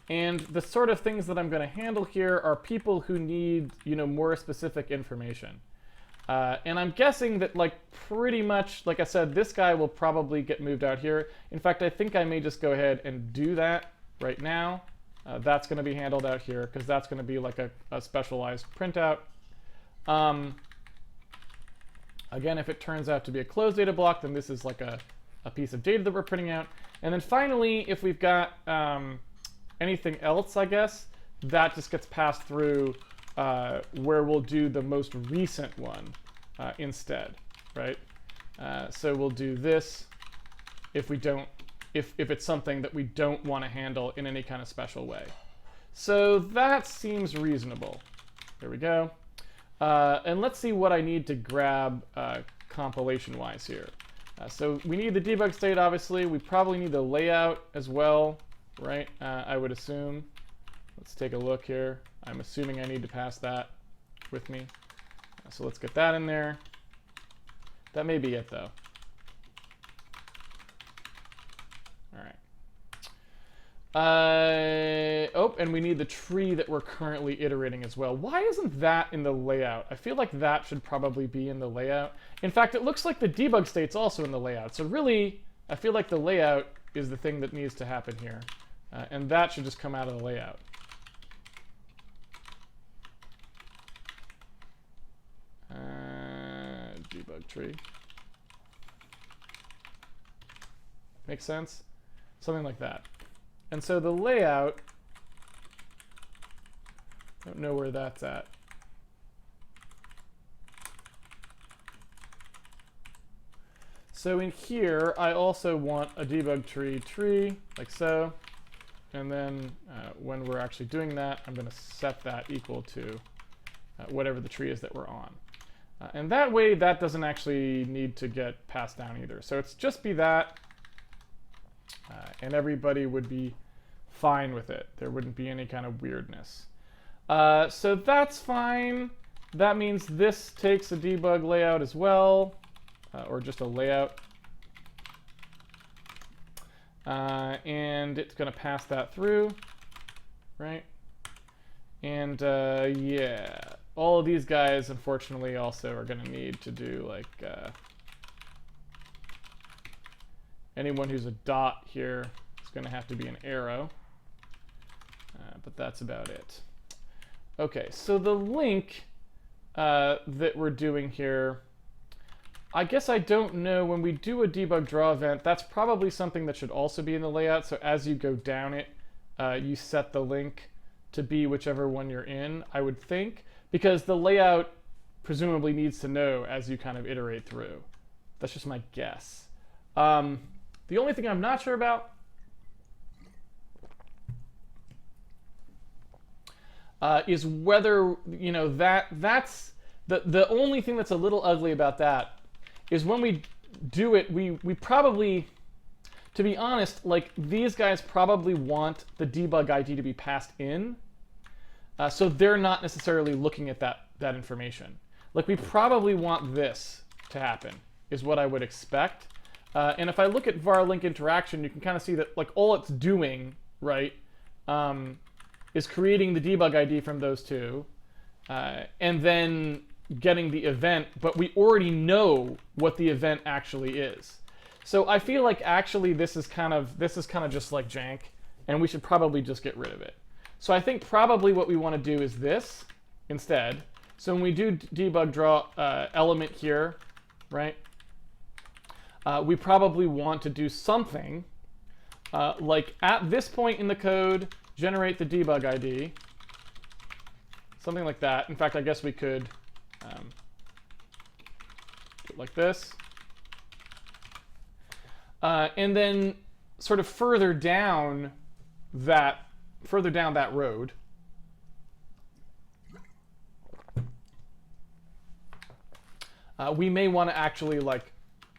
And the sort of things that I'm going to handle here are people who need, more specific information. And I'm guessing that, like, pretty much, like I said, this guy will probably get moved out here. In fact, I think I may just go ahead and do that right now. That's going to be handled out here because that's going to be like a specialized printout. Again, if it turns out to be a closed data block, then this is like a piece of data that we're printing out. And then finally, if we've got anything else, I guess, that just gets passed through where we'll do the most recent one instead, right? So we'll do this if we don't, if it's something that we don't want to handle in any kind of special way. So that seems reasonable. There we go. And let's see what I need to grab compilation-wise here. So we need the debug state, obviously. We probably need the layout as well, right? I would assume. Let's take a look here. I'm assuming I need to pass that with me. So let's get that in there. That may be it, though. All right. Oh, and we need the tree that we're currently iterating as well. Why isn't that in the layout? I feel like that should probably be in the layout. In fact, it looks like the debug state's also in the layout. So really, I feel like the layout is the thing that needs to happen here. And that should just come out of the layout. Debug tree. Makes sense? Something like that. And so the layout, I don't know where that's at. So in here, I also want a debug tree, like so. And then when we're actually doing that, I'm going to set that equal to whatever the tree is that we're on. And that way, that doesn't actually need to get passed down either. So it's just be that, and everybody would be fine with it. There wouldn't be any kind of weirdness. So that's fine. That means this takes a debug layout as well, or just a layout. And it's going to pass that through, right? And yeah, all of these guys, unfortunately, also are going to need to do, like, anyone who's a dot here is going to have to be an arrow. But that's about it. OK, so the link that we're doing here, I guess I don't know. When we do a debug draw event, that's probably something that should also be in the layout. So as you go down it, you set the link to be whichever one you're in, I would think, because the layout presumably needs to know as you kind of iterate through. That's just my guess. The only thing I'm not sure about is whether, that's the only thing that's a little ugly about that is when we do it, we probably, to be honest, like these guys probably want the debug ID to be passed in, so they're not necessarily looking at that information. Like we probably want this to happen, is what I would expect. And if I look at var link interaction, you can kind of see that like all it's doing, right, is creating the debug ID from those two, and then getting the event, but we already know what the event actually is. So I feel like actually this is kind of just like jank, and we should probably just get rid of it. So I think probably what we want to do is this instead. So when we do debug draw element here, right, we probably want to do something like at this point in the code, generate the debug ID, something like that. In fact, I guess we could do it like this. And then sort of further down that road, we may want to actually like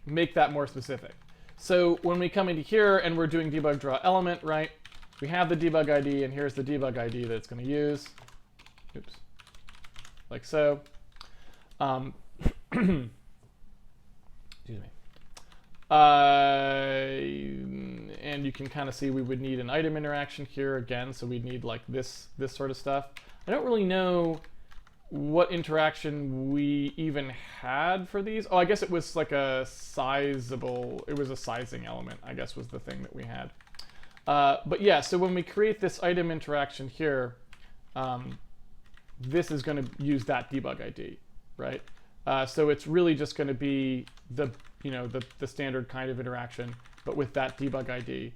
make that more specific. So when we come into here and we're doing debug draw element, right, we have the debug ID, and here's the debug ID that it's going to use. Oops. Like so. Excuse me. And you can kind of see we would need an item interaction here again, so we'd need like this sort of stuff. I don't really know what interaction we even had for these. Oh, I guess it was like a sizing element, I guess was the thing that we had. But yeah, so when we create this item interaction here, this is going to use that debug ID, right? So it's really just going to be the standard kind of interaction, but with that debug ID,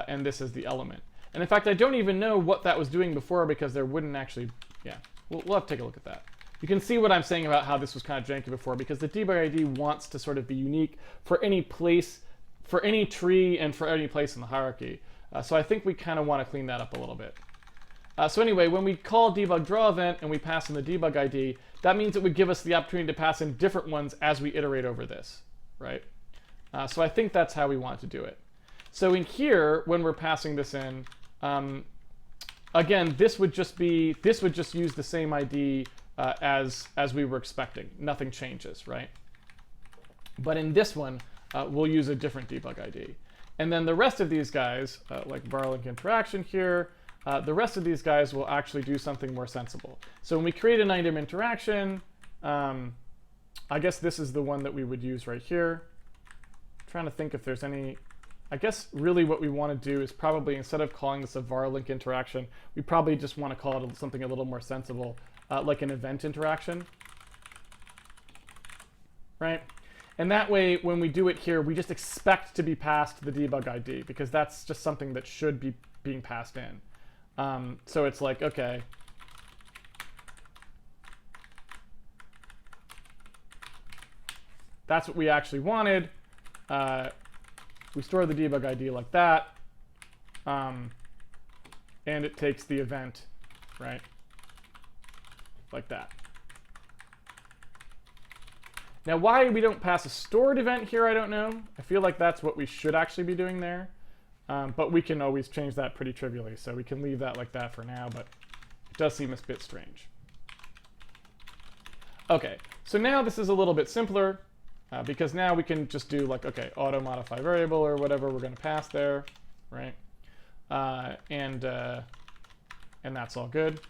and this is the element. And in fact, I don't even know what that was doing before, because there wouldn't actually, yeah, we'll have to take a look at that. You can see what I'm saying about how this was kind of janky before, because the debug ID wants to sort of be unique for any place, for any tree, and for any place in the hierarchy. So I think we kind of want to clean that up a little bit. So anyway, when we call debug draw event and we pass in the debug ID, that means it would give us the opportunity to pass in different ones as we iterate over this, right? So I think that's how we want to do it. So in here, when we're passing this in, again, this would just use the same ID as we were expecting. Nothing changes, right? But in this one, we'll use a different debug ID. And then the rest of these guys, like var link interaction here, the rest of these guys will actually do something more sensible. So when we create an item interaction, I guess this is the one that we would use right here. I'm trying to think if there's any. I guess really what we want to do is probably, instead of calling this a var link interaction, we probably just want to call it something a little more sensible, like an event interaction, right? And that way, when we do it here, we just expect to be passed the debug ID, because that's just something that should be being passed in. So it's like, okay, that's what we actually wanted. We store the debug ID like that, and it takes the event, right, like that. Now, why we don't pass a stored event here, I don't know. I feel like that's what we should actually be doing there. But we can always change that pretty trivially, so we can leave that like that for now, but it does seem a bit strange. Okay, so now this is a little bit simpler, because now we can just do like, okay, auto modify variable or whatever we're going to pass there, right? And that's all good.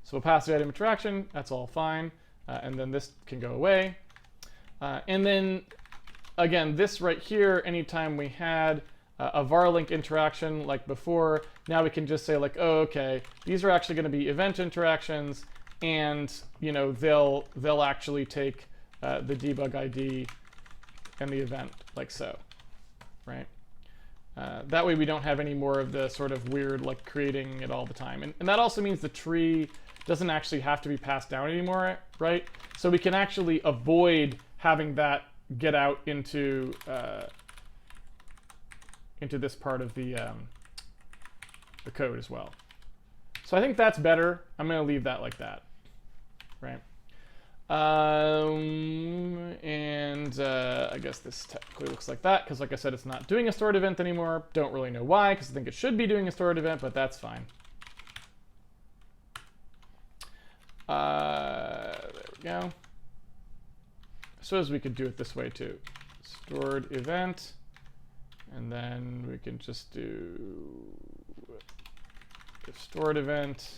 So we'll pass the item interaction, that's all fine, and then this can go away. And then again, this right here, anytime we had a var link interaction like before, now we can just say like, oh, okay, these are actually going to be event interactions, and they'll actually take the debug ID and the event like so, right? That way we don't have any more of the sort of weird like creating it all the time. And that also means the tree doesn't actually have to be passed down anymore, right? So we can actually avoid having that get out into this part of the code as well. So I think that's better. I'm going to leave that like that, right? And And I guess this technically looks like that, because like I said, it's not doing a stored event anymore. Don't really know why, because I think it should be doing a stored event, but that's fine. There we go. I suppose we could do it this way too. Stored event, and then we can just do if stored event,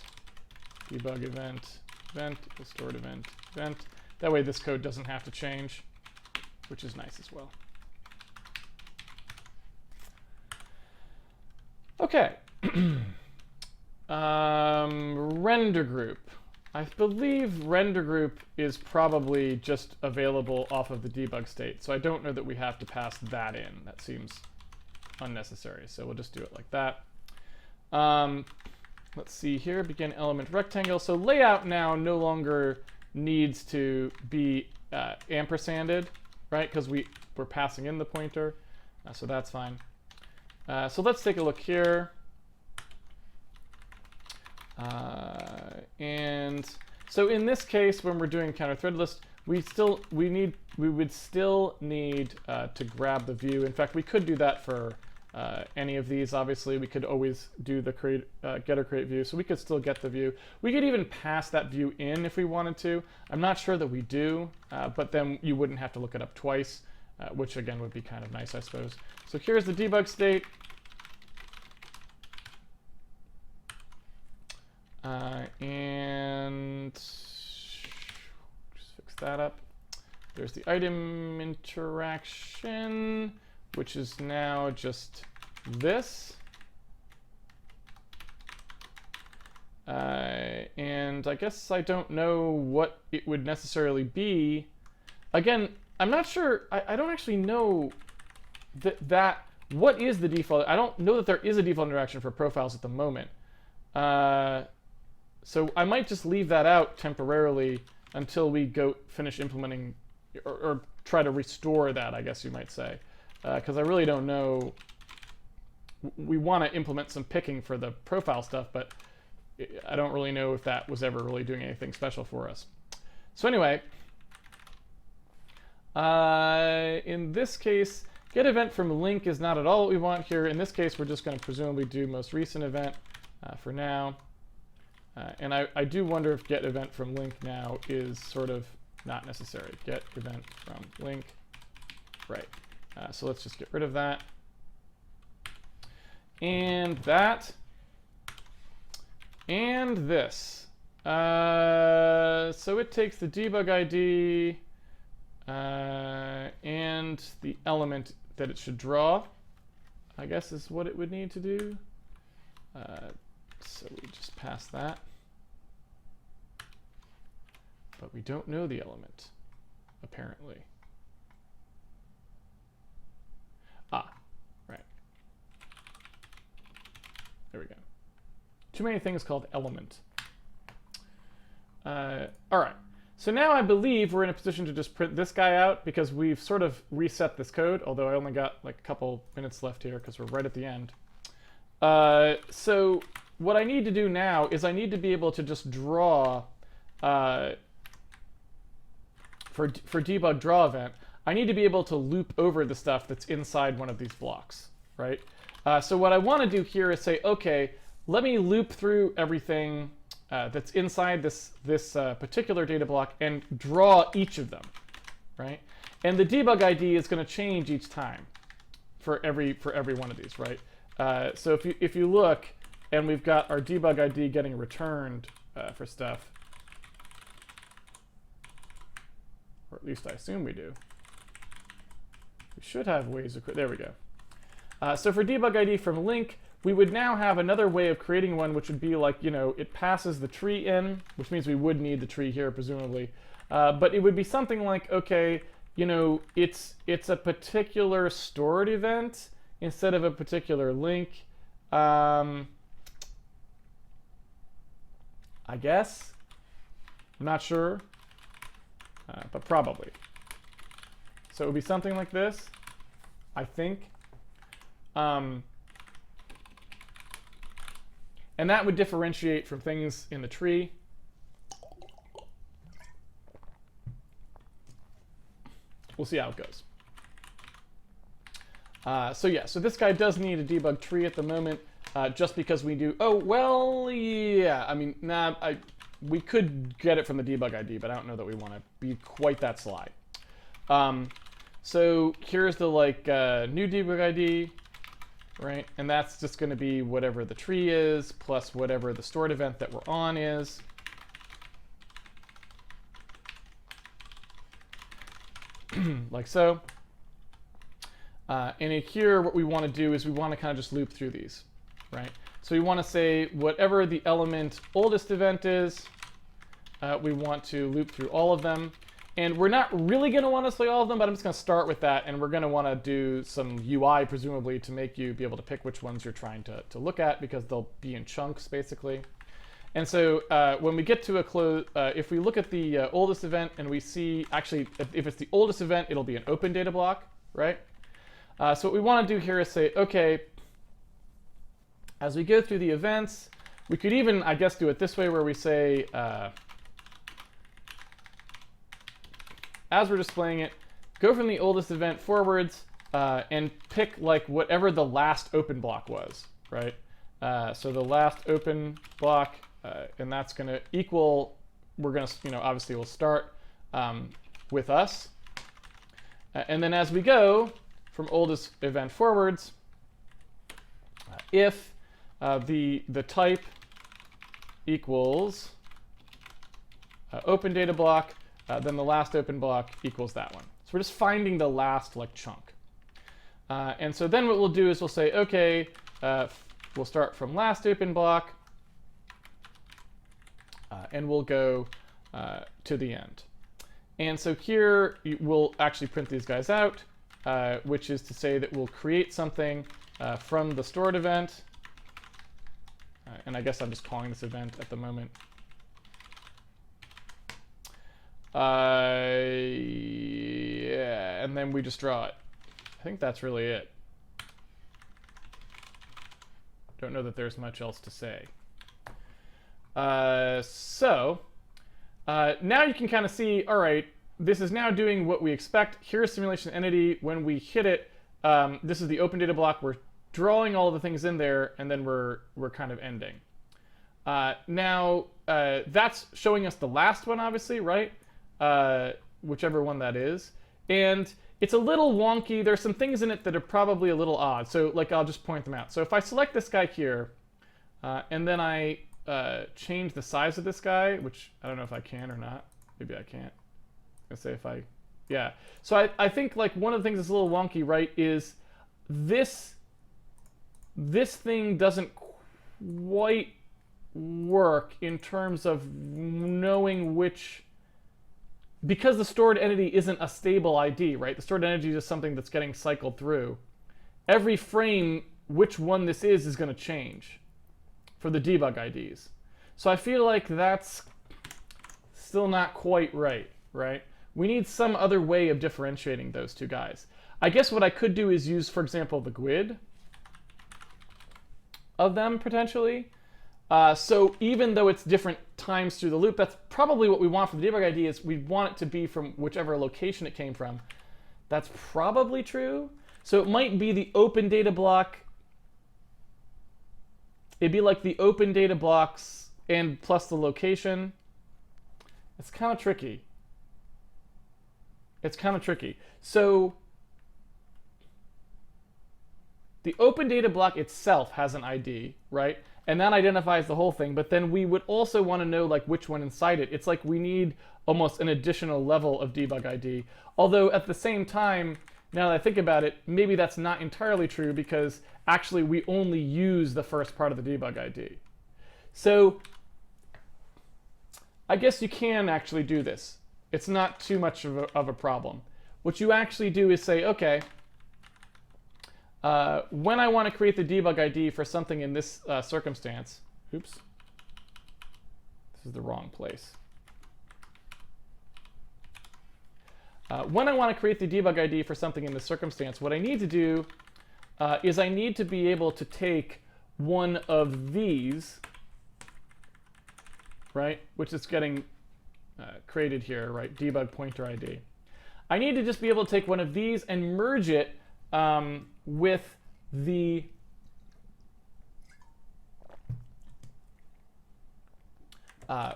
debug event, event, stored event, event. That way this code doesn't have to change, which is nice as well. Okay. Render group. I believe render group is probably just available off of the debug state, so I don't know that we have to pass that in. That seems unnecessary, so we'll just do it like that. Let's see here, begin element rectangle. So layout now no longer needs to be ampersanded, right? Because we're passing in the pointer, so that's fine. So let's take a look here. And so in this case, when we're doing counter thread list, we would still need to grab the view. In fact, we could do that for any of these. Obviously, we could always do the get or create view, so we could still get the view. We could even pass that view in if we wanted to. I'm not sure that we do, but then you wouldn't have to look it up twice, which again would be kind of nice, I suppose. So here's the debug state. And just fix that up. There's the item interaction, which is now just this. And I guess I don't know what it would necessarily be. Again, I'm not sure. I don't actually know what is the default. I don't know that there is a default interaction for profiles at the moment. So I might just leave that out temporarily until we go finish implementing or try to restore that, I guess you might say. Because I really don't know. We want to implement some picking for the profile stuff, but I don't really know if that was ever really doing anything special for us. So anyway, in this case, get event from link is not at all what we want here. In this case, we're just going to presumably do most recent event for now. And I do wonder if get event from link now is sort of not necessary. Get event from link. Right. So let's just get rid of that. And that. And this. So it takes the debug ID and the element that it should draw, I guess is what it would need to do. So we just pass that. But we don't know the element, apparently. Ah, right. There we go. Too many things called element. All right. So now I believe we're in a position to just print this guy out because we've sort of reset this code, although I only got like a couple minutes left here because we're right at the end. So what I need to do now is I need to be able to just draw, for debug draw event, I need to be able to loop over the stuff that's inside one of these blocks, right? So what I want to do here is say, okay, let me loop through everything that's inside this particular data block and draw each of them, right? And the debug ID is going to change each time for every one of these, right? So if you look, and we've got our debug ID getting returned for stuff, or at least I assume we do. We should have ways of, there we go. So for debug ID from link, we would now have another way of creating one, which would be like, you know, it passes the tree in, which means we would need the tree here, presumably. But it would be something like, okay, you know, it's a particular stored event instead of a particular link. I guess. I'm not sure, but probably. So it would be something like this, I think. And that would differentiate from things in the tree. we'll see how it goes. So yeah, so this guy does need a debug tree at the moment, just because we do. Oh well, yeah. I mean, nah. We could get it from the debug ID, but I don't know that we want to be quite that sly. So here's the new debug ID, right? And that's just going to be whatever the tree is plus whatever the stored event that we're on is. Like so. And in here, what we want to do is we want to kind of just loop through these, right? So we want to say whatever the element oldest event is, we want to loop through all of them. And we're not really going to want to display all of them, but I'm just going to start with that. And we're going to want to do some UI, presumably, to make you be able to pick which ones you're trying to look at, because they'll be in chunks, basically. And so when we get to a close, if we look at the oldest event and we see, actually, if it's the oldest event, it'll be an open data block, right? So what we want to do here is say, OK, as we go through the events, we could even, I guess, do it this way, where we say, as we're displaying it, go from the oldest event forwards and pick whatever the last open block was, right? So the last open block, and that's going to equal, we're going to, obviously we'll start with us. And then as we go from oldest event forwards, if the type equals open data block, then the last open block equals that one. So we're just finding the last chunk. And so then what we'll do is we'll say, OK, we'll start from last open block, and we'll go to the end. And so here we'll actually print these guys out, which is to say that we'll create something from the stored event. And I guess I'm just calling this event at the moment. Yeah, and then we just draw it. I think that's really it. Don't know that there's much else to say. So now you can kind of see, all right, this is now doing what we expect. Here's simulation entity. When we hit it, this is the open data block. We're drawing all of the things in there, and then we're kind of ending. Now, that's showing us the last one, obviously, right? Whichever one that is. And it's a little wonky. There's some things in it that are probably a little odd. So I'll just point them out. So if I select this guy here, and then I change the size of this guy, which I don't know if I can or not. Maybe I can't. Let's say if I, yeah. So I think one of the things that's a little wonky, right, is this thing doesn't quite work in terms of knowing which, because the stored entity isn't a stable ID, right? The stored entity is just something that's getting cycled through. Every frame, which one this is going to change for the debug IDs. So I feel like that's still not quite right, right? We need some other way of differentiating those two guys. I guess what I could do is use, for example, the GUID of them, potentially. So even though it's different times through the loop, that's probably what we want for the debug ID, is we want it to be from whichever location it came from. That's probably true. So it might be the open data block. It'd be like the open data blocks and plus the location. It's kind of tricky. It's kind of tricky. So the open data block itself has an ID, right? And that identifies the whole thing. But then we would also want to know which one inside it. It's like we need almost an additional level of debug ID. Although at the same time, now that I think about it, maybe that's not entirely true, because actually we only use the first part of the debug ID. So I guess you can actually do this. It's not too much of a problem. What you actually do is say, OK, when I want to create the debug ID for something in this circumstance, oops, this is the wrong place. When I want to create the debug ID for something in this circumstance, what I need to do is I need to be able to take one of these, right, which is getting created here, right, debug pointer ID. I need to just be able to take one of these and merge it with the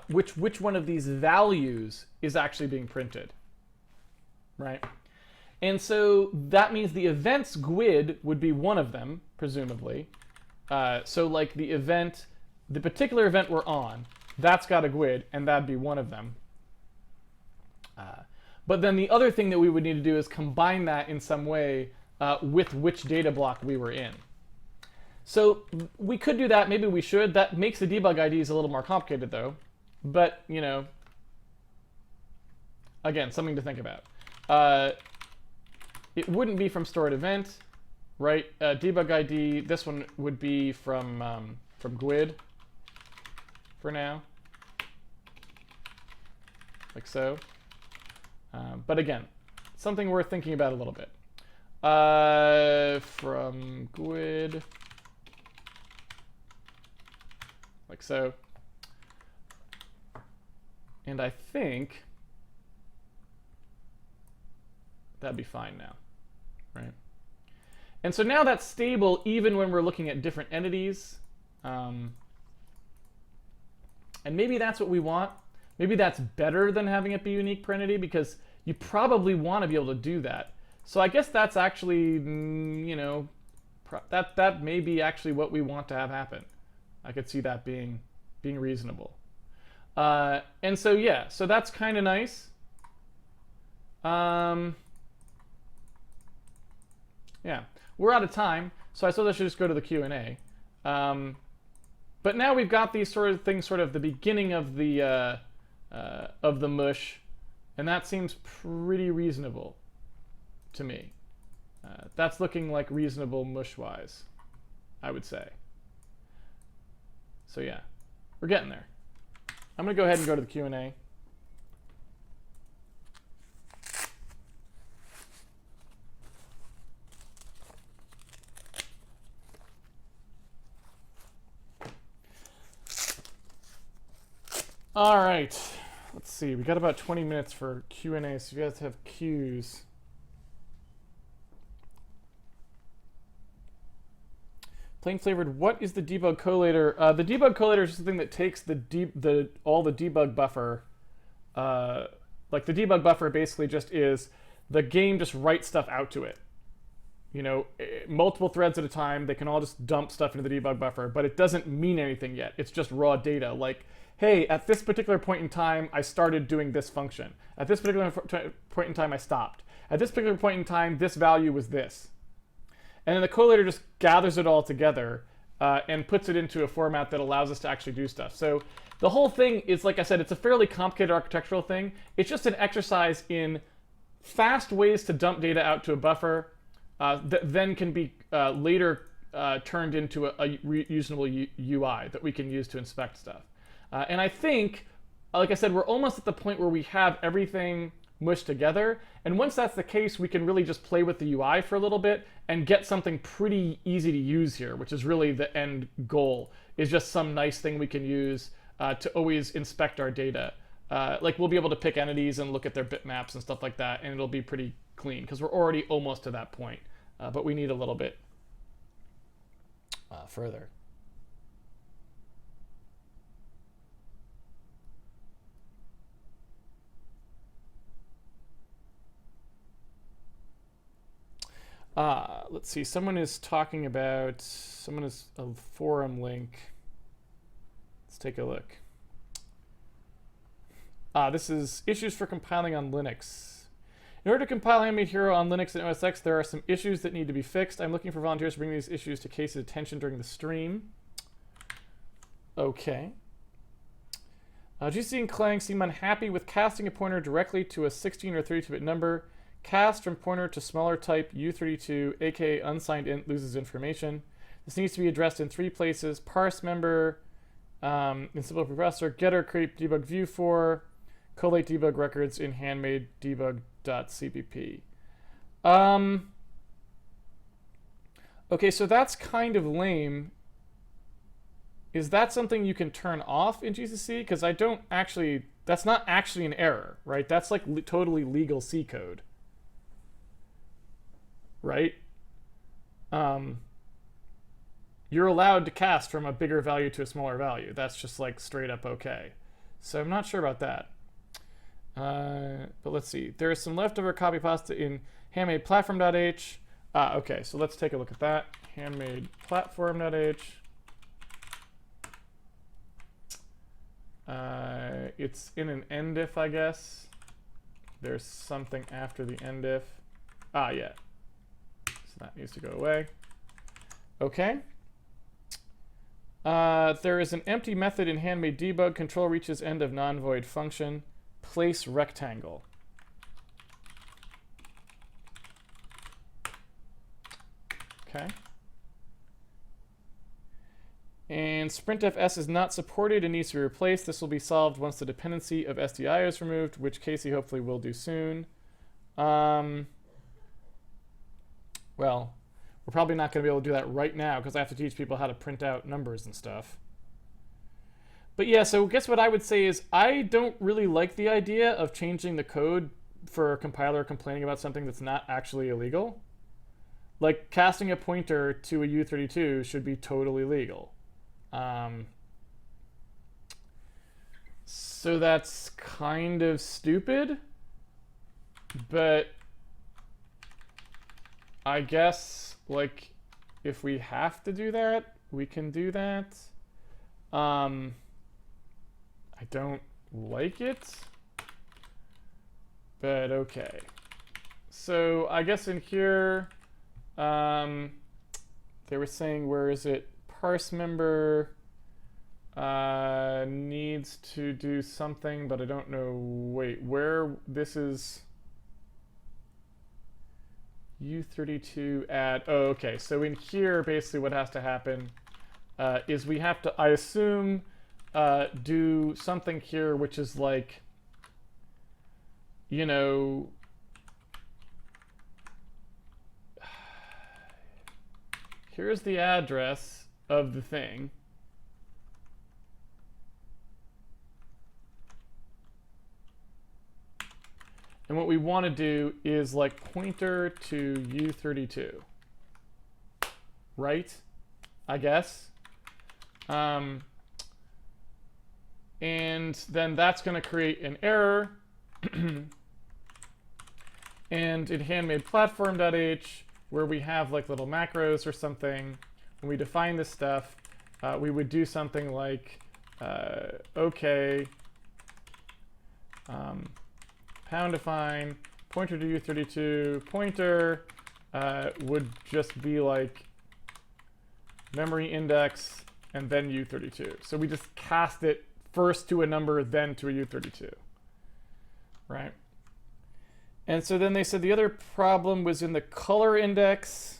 which one of these values is actually being printed, right? And so that means the events GUID would be one of them, presumably. So like the event, the particular event we're on, that's got a GUID, and that'd be one of them. But then the other thing that we would need to do is combine that in some way with which data block we were in. So we could do that, maybe we should. That makes the debug IDs a little more complicated though. But, you know, again, something to think about. It wouldn't be from stored event, right? Debug ID, this one would be from GUID for now, like so. But again, something worth thinking about a little bit. From GUID, like so. And I think that'd be fine now, right? And so now that's stable even when we're looking at different entities. And maybe that's what we want. Maybe that's better than having it be unique per entity, because you probably want to be able to do that. So I guess that's actually, you know, that may be actually what we want to have happen. I could see that being reasonable. And so yeah, so that's kind of nice. Yeah, we're out of time, so I suppose I should just go to the Q&A. But now we've got these sort of things, sort of the beginning of the mush, and that seems pretty reasonable to me. That's looking like reasonable mush-wise, I would say. So yeah, we're getting there. I'm going to go ahead and go to the Q&A. All right, let's see. We got about 20 minutes for Q&A, so you guys have Qs. Plain flavored, what is the debug collator? The debug collator is something that takes all the debug buffer. Like the debug buffer basically just is the game just writes stuff out to it. You know, multiple threads at a time, they can all just dump stuff into the debug buffer, but it doesn't mean anything yet. It's just raw data. Like, hey, at this particular point in time, I started doing this function. At this particular point in time, I stopped. At this particular point in time, this value was this. And then the collator just gathers it all together and puts it into a format that allows us to actually do stuff. So the whole thing is, like I said, it's a fairly complicated architectural thing. It's just an exercise in fast ways to dump data out to a buffer that then can be later turned into a reusable UI that we can use to inspect stuff. And I think, like I said, we're almost at the point where we have everything mushed together. And once that's the case, we can really just play with the UI for a little bit and get something pretty easy to use here, which is really the end goal, is just some nice thing we can use to always inspect our data. Like we'll be able to pick entities and look at their bitmaps and stuff like that, and it'll be pretty clean because we're already almost to that point. But we need a little bit further. Let's see, someone is talking about, someone is a forum link. Let's take a look. This is issues for compiling on Linux. In order to compile Handmade Hero on Linux and OS X, there are some issues that need to be fixed. I'm looking for volunteers to bring these issues to Case's attention during the stream. Okay. GC and Clang seem unhappy with casting a pointer directly to a 16 or 32-bit number. Cast from pointer to smaller type U32, aka unsigned int, loses information. This needs to be addressed in 3 places: parse member, in simple processor, getter create debug view for, collate debug records in handmade debug.cpp. Okay, so that's kind of lame. Is that something you can turn off in GCC? Because I don't actually, that's not actually an error, right? That's like totally legal C code. right? You're allowed to cast from a bigger value to a smaller value. That's just like straight up okay. So I'm not sure about that. But let's see. There is some leftover copy pasta in handmade platform.h. Okay, so let's take a look at that. Handmade platform.h. It's in an endif, I guess. There's something after the endif. Yeah. So that needs to go away. Okay. There is an empty method in Handmade debug. Control reaches end of non-void function. Place rectangle. Okay. And sprintfs is not supported and needs to be replaced. This will be solved once the dependency of SDI is removed, which Casey hopefully will do soon. Well, we're probably not going to be able to do that right now because I have to teach people how to print out numbers and stuff. But yeah, so guess what I would say is I don't really like the idea of changing the code for a compiler complaining about something that's not actually illegal. Like casting a pointer to a U32 should be totally legal. So that's kind of stupid, but I guess like if we have to do that, we can do that. I don't like it, but okay. So I guess in here, they were saying, where is it? Parse member needs to do something, but I don't know. Wait, where this is U32 add. Oh, okay. So in here, basically what has to happen is we have to, I assume, do something here, which is like, you know, here's the address of the thing. And what we want to do is like pointer to U32. Right? I guess. And then that's going to create an error. And in handmade platform.h, where we have like little macros or something, when we define this stuff, we would do something like okay, pound define, pointer to U32, pointer would just be like memory index and then U32. So we just cast it first to a number, then to a U32, right? And so then they said the other problem was in the color index.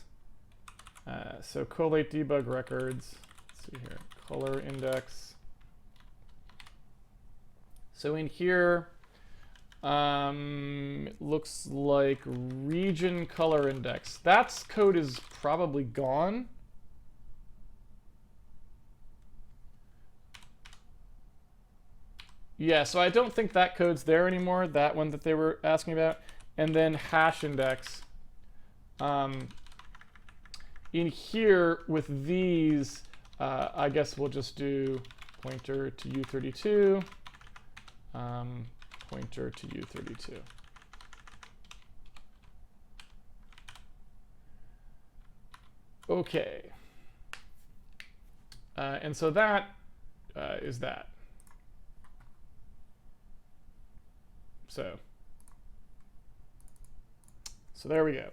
So collate debug records. Let's see here, color index. So in here, it looks like region color index. That code is probably gone. Yeah, so I don't think that code's there anymore, that one that they were asking about. And then hash index. In here with these, I guess we'll just do pointer to U32, pointer to U32. Okay. And so that is that. So there we go.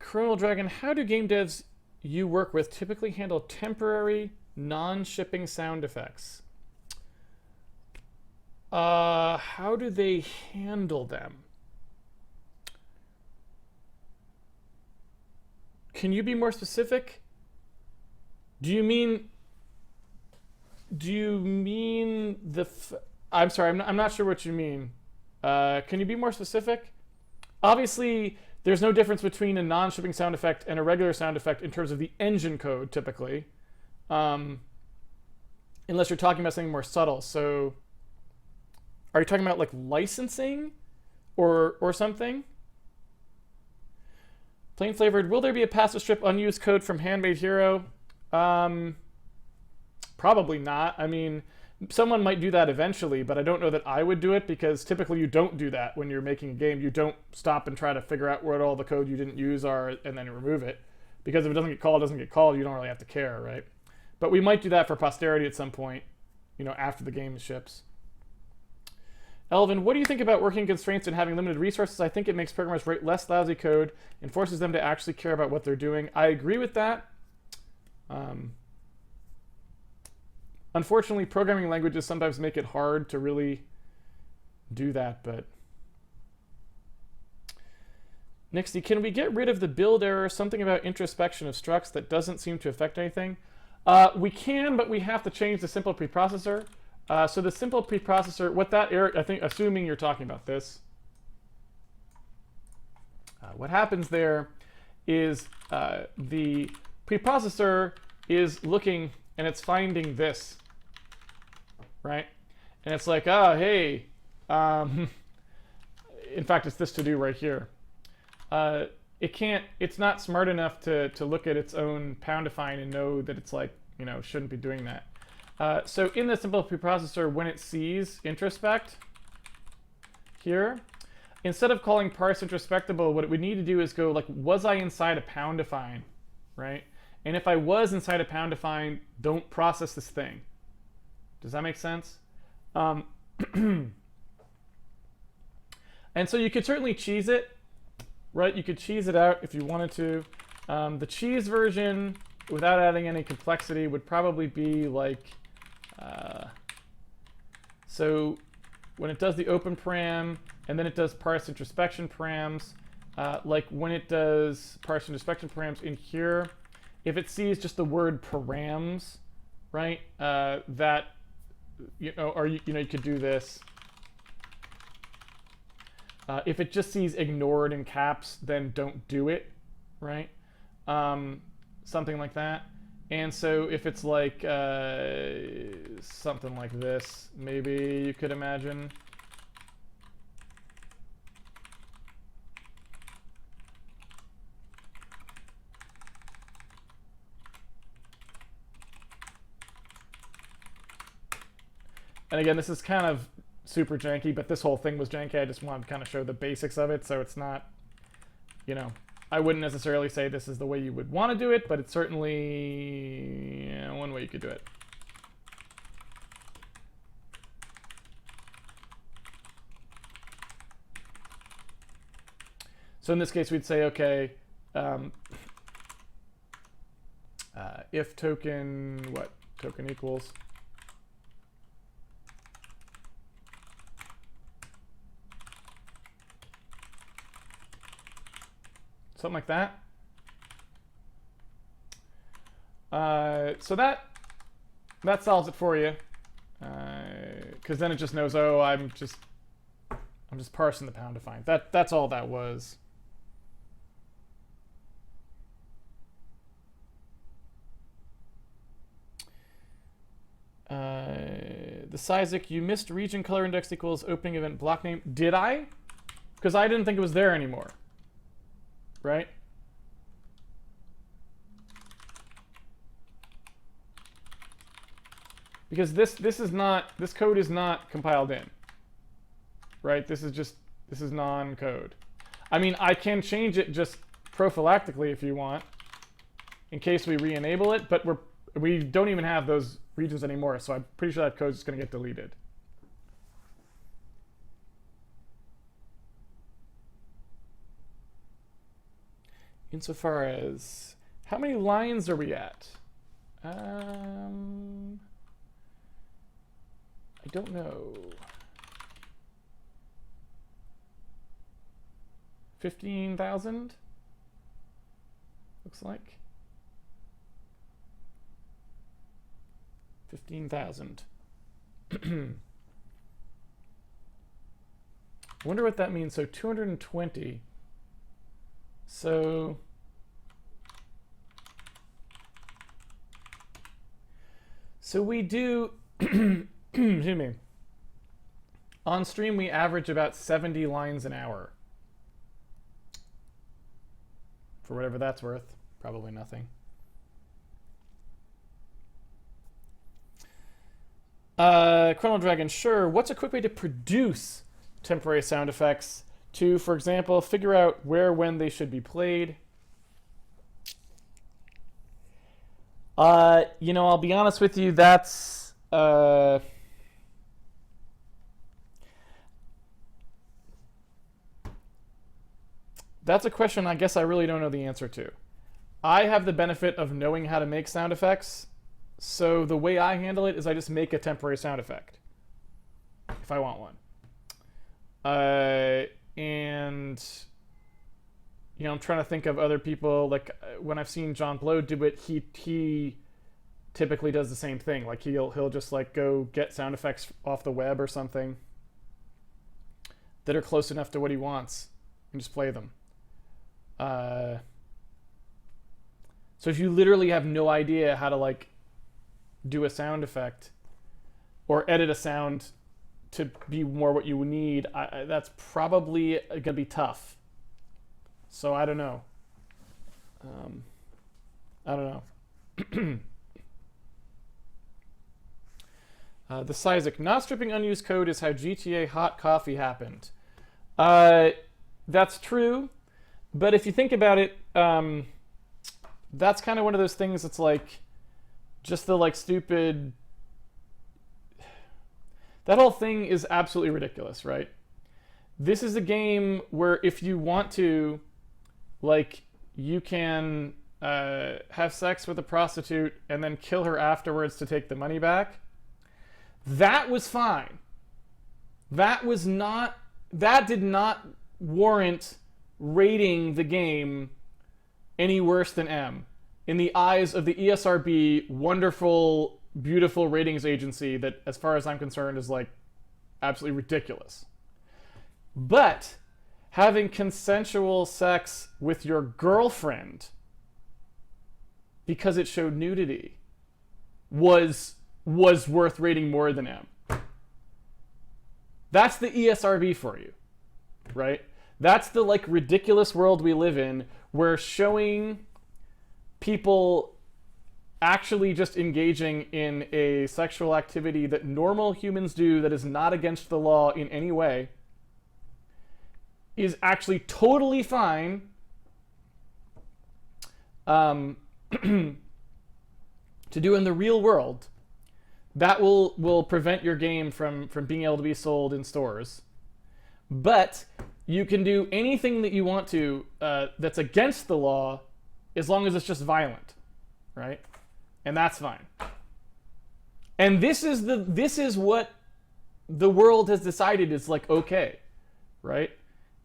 Chronal Dragon, how do game devs you work with typically handle temporary, non-shipping sound effects? How do they handle them? Can you be more specific? Do you mean the I'm sorry, I'm not sure what you mean. Can you be more specific? Obviously, there's no difference between a non-shipping sound effect and a regular sound effect in terms of the engine code, typically. Unless you're talking about something more subtle. So are you talking about like licensing or something? Plain flavored. Will there be a passive strip unused code from Handmade Hero? Probably not. I mean, someone might do that eventually, but I don't know that I would do it, because typically you don't do that when you're making a game. You don't stop and try to figure out what all the code you didn't use are and then remove it. Because if it doesn't get called, it doesn't get called. You don't really have to care, right? But we might do that for posterity at some point, after the game ships. Elvin, what do you think about working constraints and having limited resources? I think it makes programmers write less lousy code and forces them to actually care about what they're doing. I agree with that. Unfortunately, programming languages sometimes make it hard to really do that, but... Nixie, can we get rid of the build error, something about introspection of structs that doesn't seem to affect anything? We can, but we have to change the simple preprocessor. So the simple preprocessor, what that error, I think, assuming you're talking about this, what happens there is the preprocessor is looking and it's finding this, right? And it's like, oh, hey, in fact, it's this to do right here. It's not smart enough to look at its own pound define and know that it's like, shouldn't be doing that. So in the simple preprocessor, when it sees introspect here, instead of calling parse introspectable, what it would need to do is go like, was I inside a pound define, right? And if I was inside a pound define, don't process this thing. Does that make sense? And so you could certainly cheese it, right? You could cheese it out if you wanted to. The cheese version, without adding any complexity, would probably be like, so when it does the open param, and then it does parse introspection params, like when it does parse introspection params in here, if it sees just the word params, right, that, or you could do this. If it just sees ignored in caps, then don't do it, right? Something like that. And so if it's like something like this, maybe you could imagine. And again, this is kind of super janky, but this whole thing was janky. I just wanted to kind of show the basics of it, so it's not, I wouldn't necessarily say this is the way you would want to do it, but it's certainly one way you could do it. So in this case, we'd say, okay, if token, what? Token equals. Something like that. So that solves it for you, because then it just knows, oh, I'm just parsing the pound define. That's all that was. The Sizik, you missed region color index equals opening event block name. Did I? Because I didn't think it was there anymore. Right? Because this code is not compiled in. Right? This is non-code. I mean, I can change it just prophylactically if you want, in case we re-enable it, but we don't even have those regions anymore, so I'm pretty sure that code is going to get deleted. Insofar as how many lines are we at? I don't know. 15,000? Looks like. 15,000. I wonder what that means. So 220. So we do, excuse me, on stream we average about 70 lines an hour. For whatever that's worth, probably nothing. Chrono Dragon, sure. What's a quick way to produce temporary sound effects to, for example, figure out where, when they should be played? You know, I'll be honest with you, that's a question I guess I really don't know the answer to. I have the benefit of knowing how to make sound effects, so the way I handle it is I just make a temporary sound effect if I want one. And you know, I'm trying to think of other people. Like when I've seen John Blow do it, he typically does the same thing. Like he'll just like go get sound effects off the web or something that are close enough to what he wants and just play them. So if you literally have no idea how to like do a sound effect or edit a sound to be more what you need, that's probably gonna be tough. So I don't know. I don't know. The Sizik, not stripping unused code is how GTA Hot Coffee happened. That's true, but if you think about it, that's kind of one of those things that's like just the like stupid. That whole thing is absolutely ridiculous, right? This is a game where if you want to, like, you can have sex with a prostitute and then kill her afterwards to take the money back. That was fine. That did not warrant rating the game any worse than M in the eyes of the ESRB wonderful, beautiful ratings agency that, as far as I'm concerned, is like absolutely ridiculous. But having consensual sex with your girlfriend because it showed nudity was worth rating more than M. That's the ESRB for you, right? That's the like ridiculous world we live in where showing people actually just engaging in a sexual activity that normal humans do that is not against the law in any way is actually totally fine to do in the real world. That will prevent your game from being able to be sold in stores. But you can do anything that you want to that's against the law as long as it's just violent, right? And that's fine. And this is what the world has decided is like okay, right?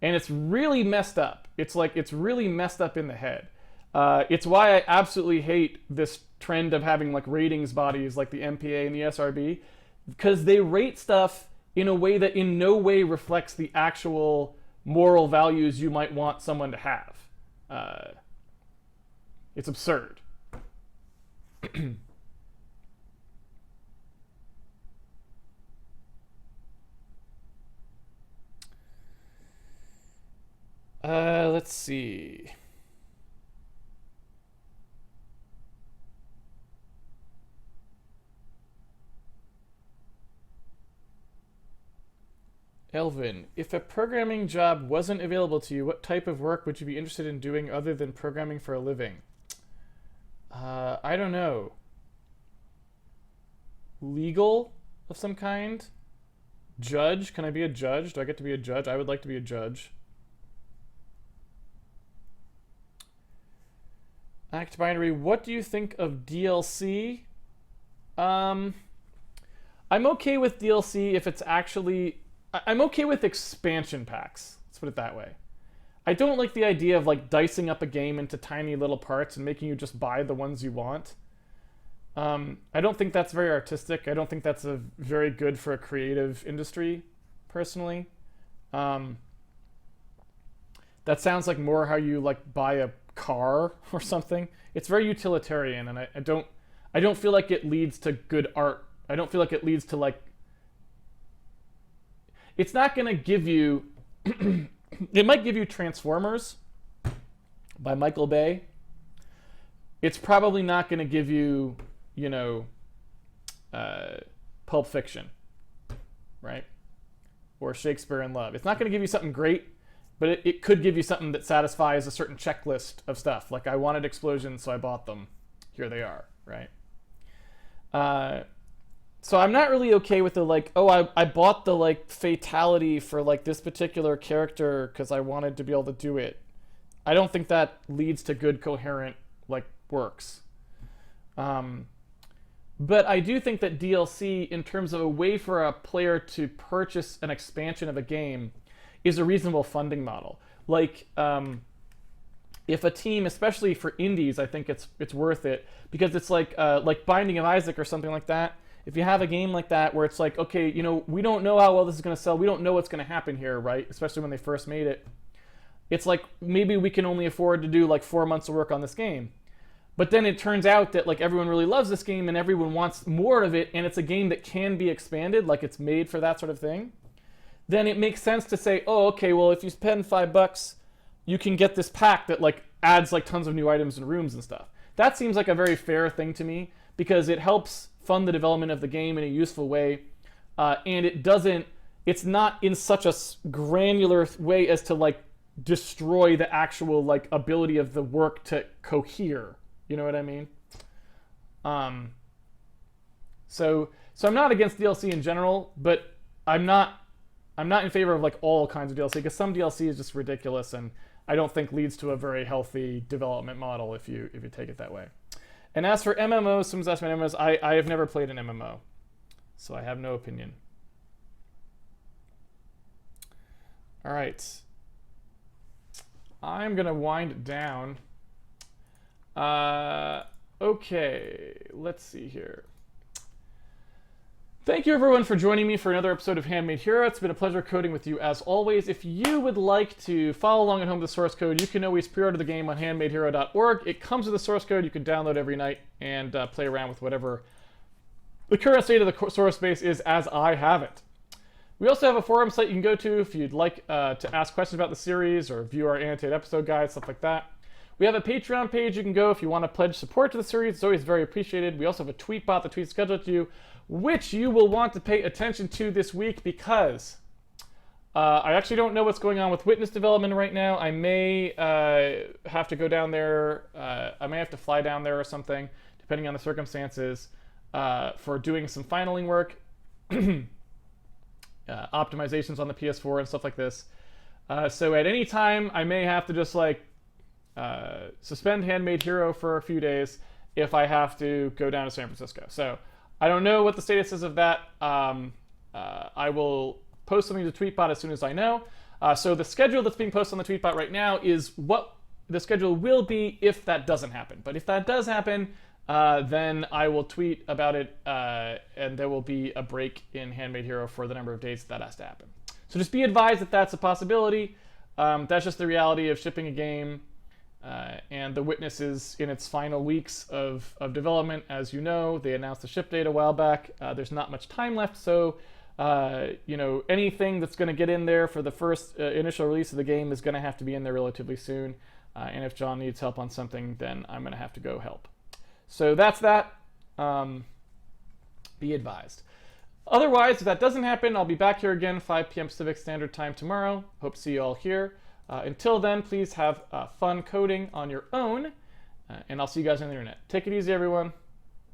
And it's really messed up. It's really messed up in the head. It's why I absolutely hate this trend of having like ratings bodies like the MPA and the SRB, because they rate stuff in a way that in no way reflects the actual moral values you might want someone to have. It's absurd. Let's see. Elvin, if a programming job wasn't available to you, what type of work would you be interested in doing other than programming for a living? I don't know. Legal of some kind? Judge? Can I be a judge? Do I get to be a judge? I would like to be a judge. Act Binary, what do you think of DLC? I'm okay with DLC if it's actually... I'm okay with expansion packs. Let's put it that way. I don't like the idea of like dicing up a game into tiny little parts and making you just buy the ones you want. I don't think that's very artistic. I don't think that's very good for a creative industry, personally. That sounds like more how you like buy a car or something. It's very utilitarian, and I don't feel like it leads to good art. I don't feel like it leads to like. It's not going to give you. It might give you Transformers by Michael Bay. It's probably not going to give you, you know, Pulp Fiction, right? Or Shakespeare in Love. It's not going to give you something great, but it could give you something that satisfies a certain checklist of stuff. Like, I wanted explosions, so I bought them. Here they are, right? So I'm not really okay with the, like, oh, I bought the, like, fatality for, like, this particular character because I wanted to be able to do it. I don't think that leads to good, coherent, like, works. But I do think that DLC, in terms of a way for a player to purchase an expansion of a game, is a reasonable funding model. Like, if a team, especially for indies, I think it's worth it, because it's like Binding of Isaac or something like that. If you have a game like that where it's like, okay, you know, we don't know how well this is going to sell, we don't know what's going to happen here, right? Especially when they first made it. It's like, maybe we can only afford to do like 4 months of work on this game. But then it turns out that like everyone really loves this game and everyone wants more of it, and it's a game that can be expanded, like it's made for that sort of thing. Then it makes sense to say, oh, okay, well, if you spend $5, you can get this pack that like adds like tons of new items and rooms and stuff. That seems like a very fair thing to me, because it helps fund the development of the game in a useful way, and it's not in such a granular way as to like destroy the actual like ability of the work to cohere. You know what I mean? So I'm not against DLC in general, but I'm not in favor of like all kinds of DLC, because some DLC is just ridiculous and I don't think leads to a very healthy development model if you take it that way. And as for MMOs, someone's asked me MMOs. I have never played an MMO, so I have no opinion. All right, I'm gonna wind it down. Okay, let's see here. Thank you everyone for joining me for another episode of Handmade Hero. It's been a pleasure coding with you as always. If you would like to follow along at home with the source code, you can always pre-order the game on handmadehero.org. It comes with a source code you can download every night and play around with whatever the current state of the source base is as I have it. We also have a forum site you can go to if you'd like to ask questions about the series or view our annotated episode guides, stuff like that. We have a Patreon page you can go if you want to pledge support to the series. It's always very appreciated. We also have a tweet bot that tweets scheduled to you, which you will want to pay attention to this week, because I actually don't know what's going on with Witness development right now. I may have to go down there. I may have to fly down there or something, depending on the circumstances, for doing some filing work, optimizations on the PS4 and stuff like this. So at any time, I may have to just like suspend Handmade Hero for a few days if I have to go down to San Francisco. So I don't know what the status is of that. I will post something to Tweetbot as soon as I know. So the schedule that's being posted on the Tweetbot right now is what the schedule will be if that doesn't happen. But if that does happen, then I will tweet about it, and there will be a break in Handmade Hero for the number of days that has to happen. So just be advised that that's a possibility. That's just the reality of shipping a game. And the Witness is in its final weeks of development. As you know, they announced the ship date a while back. There's not much time left, so you know, anything that's going to get in there for the first initial release of the game is going to have to be in there relatively soon. And if John needs help on something, then I'm going to have to go help. So that's that. Be advised. Otherwise, if that doesn't happen, I'll be back here again 5 p.m. Pacific Standard Time tomorrow. Hope to see you all here. Until then, please have fun coding on your own, and I'll see you guys on the internet. Take it easy, everyone.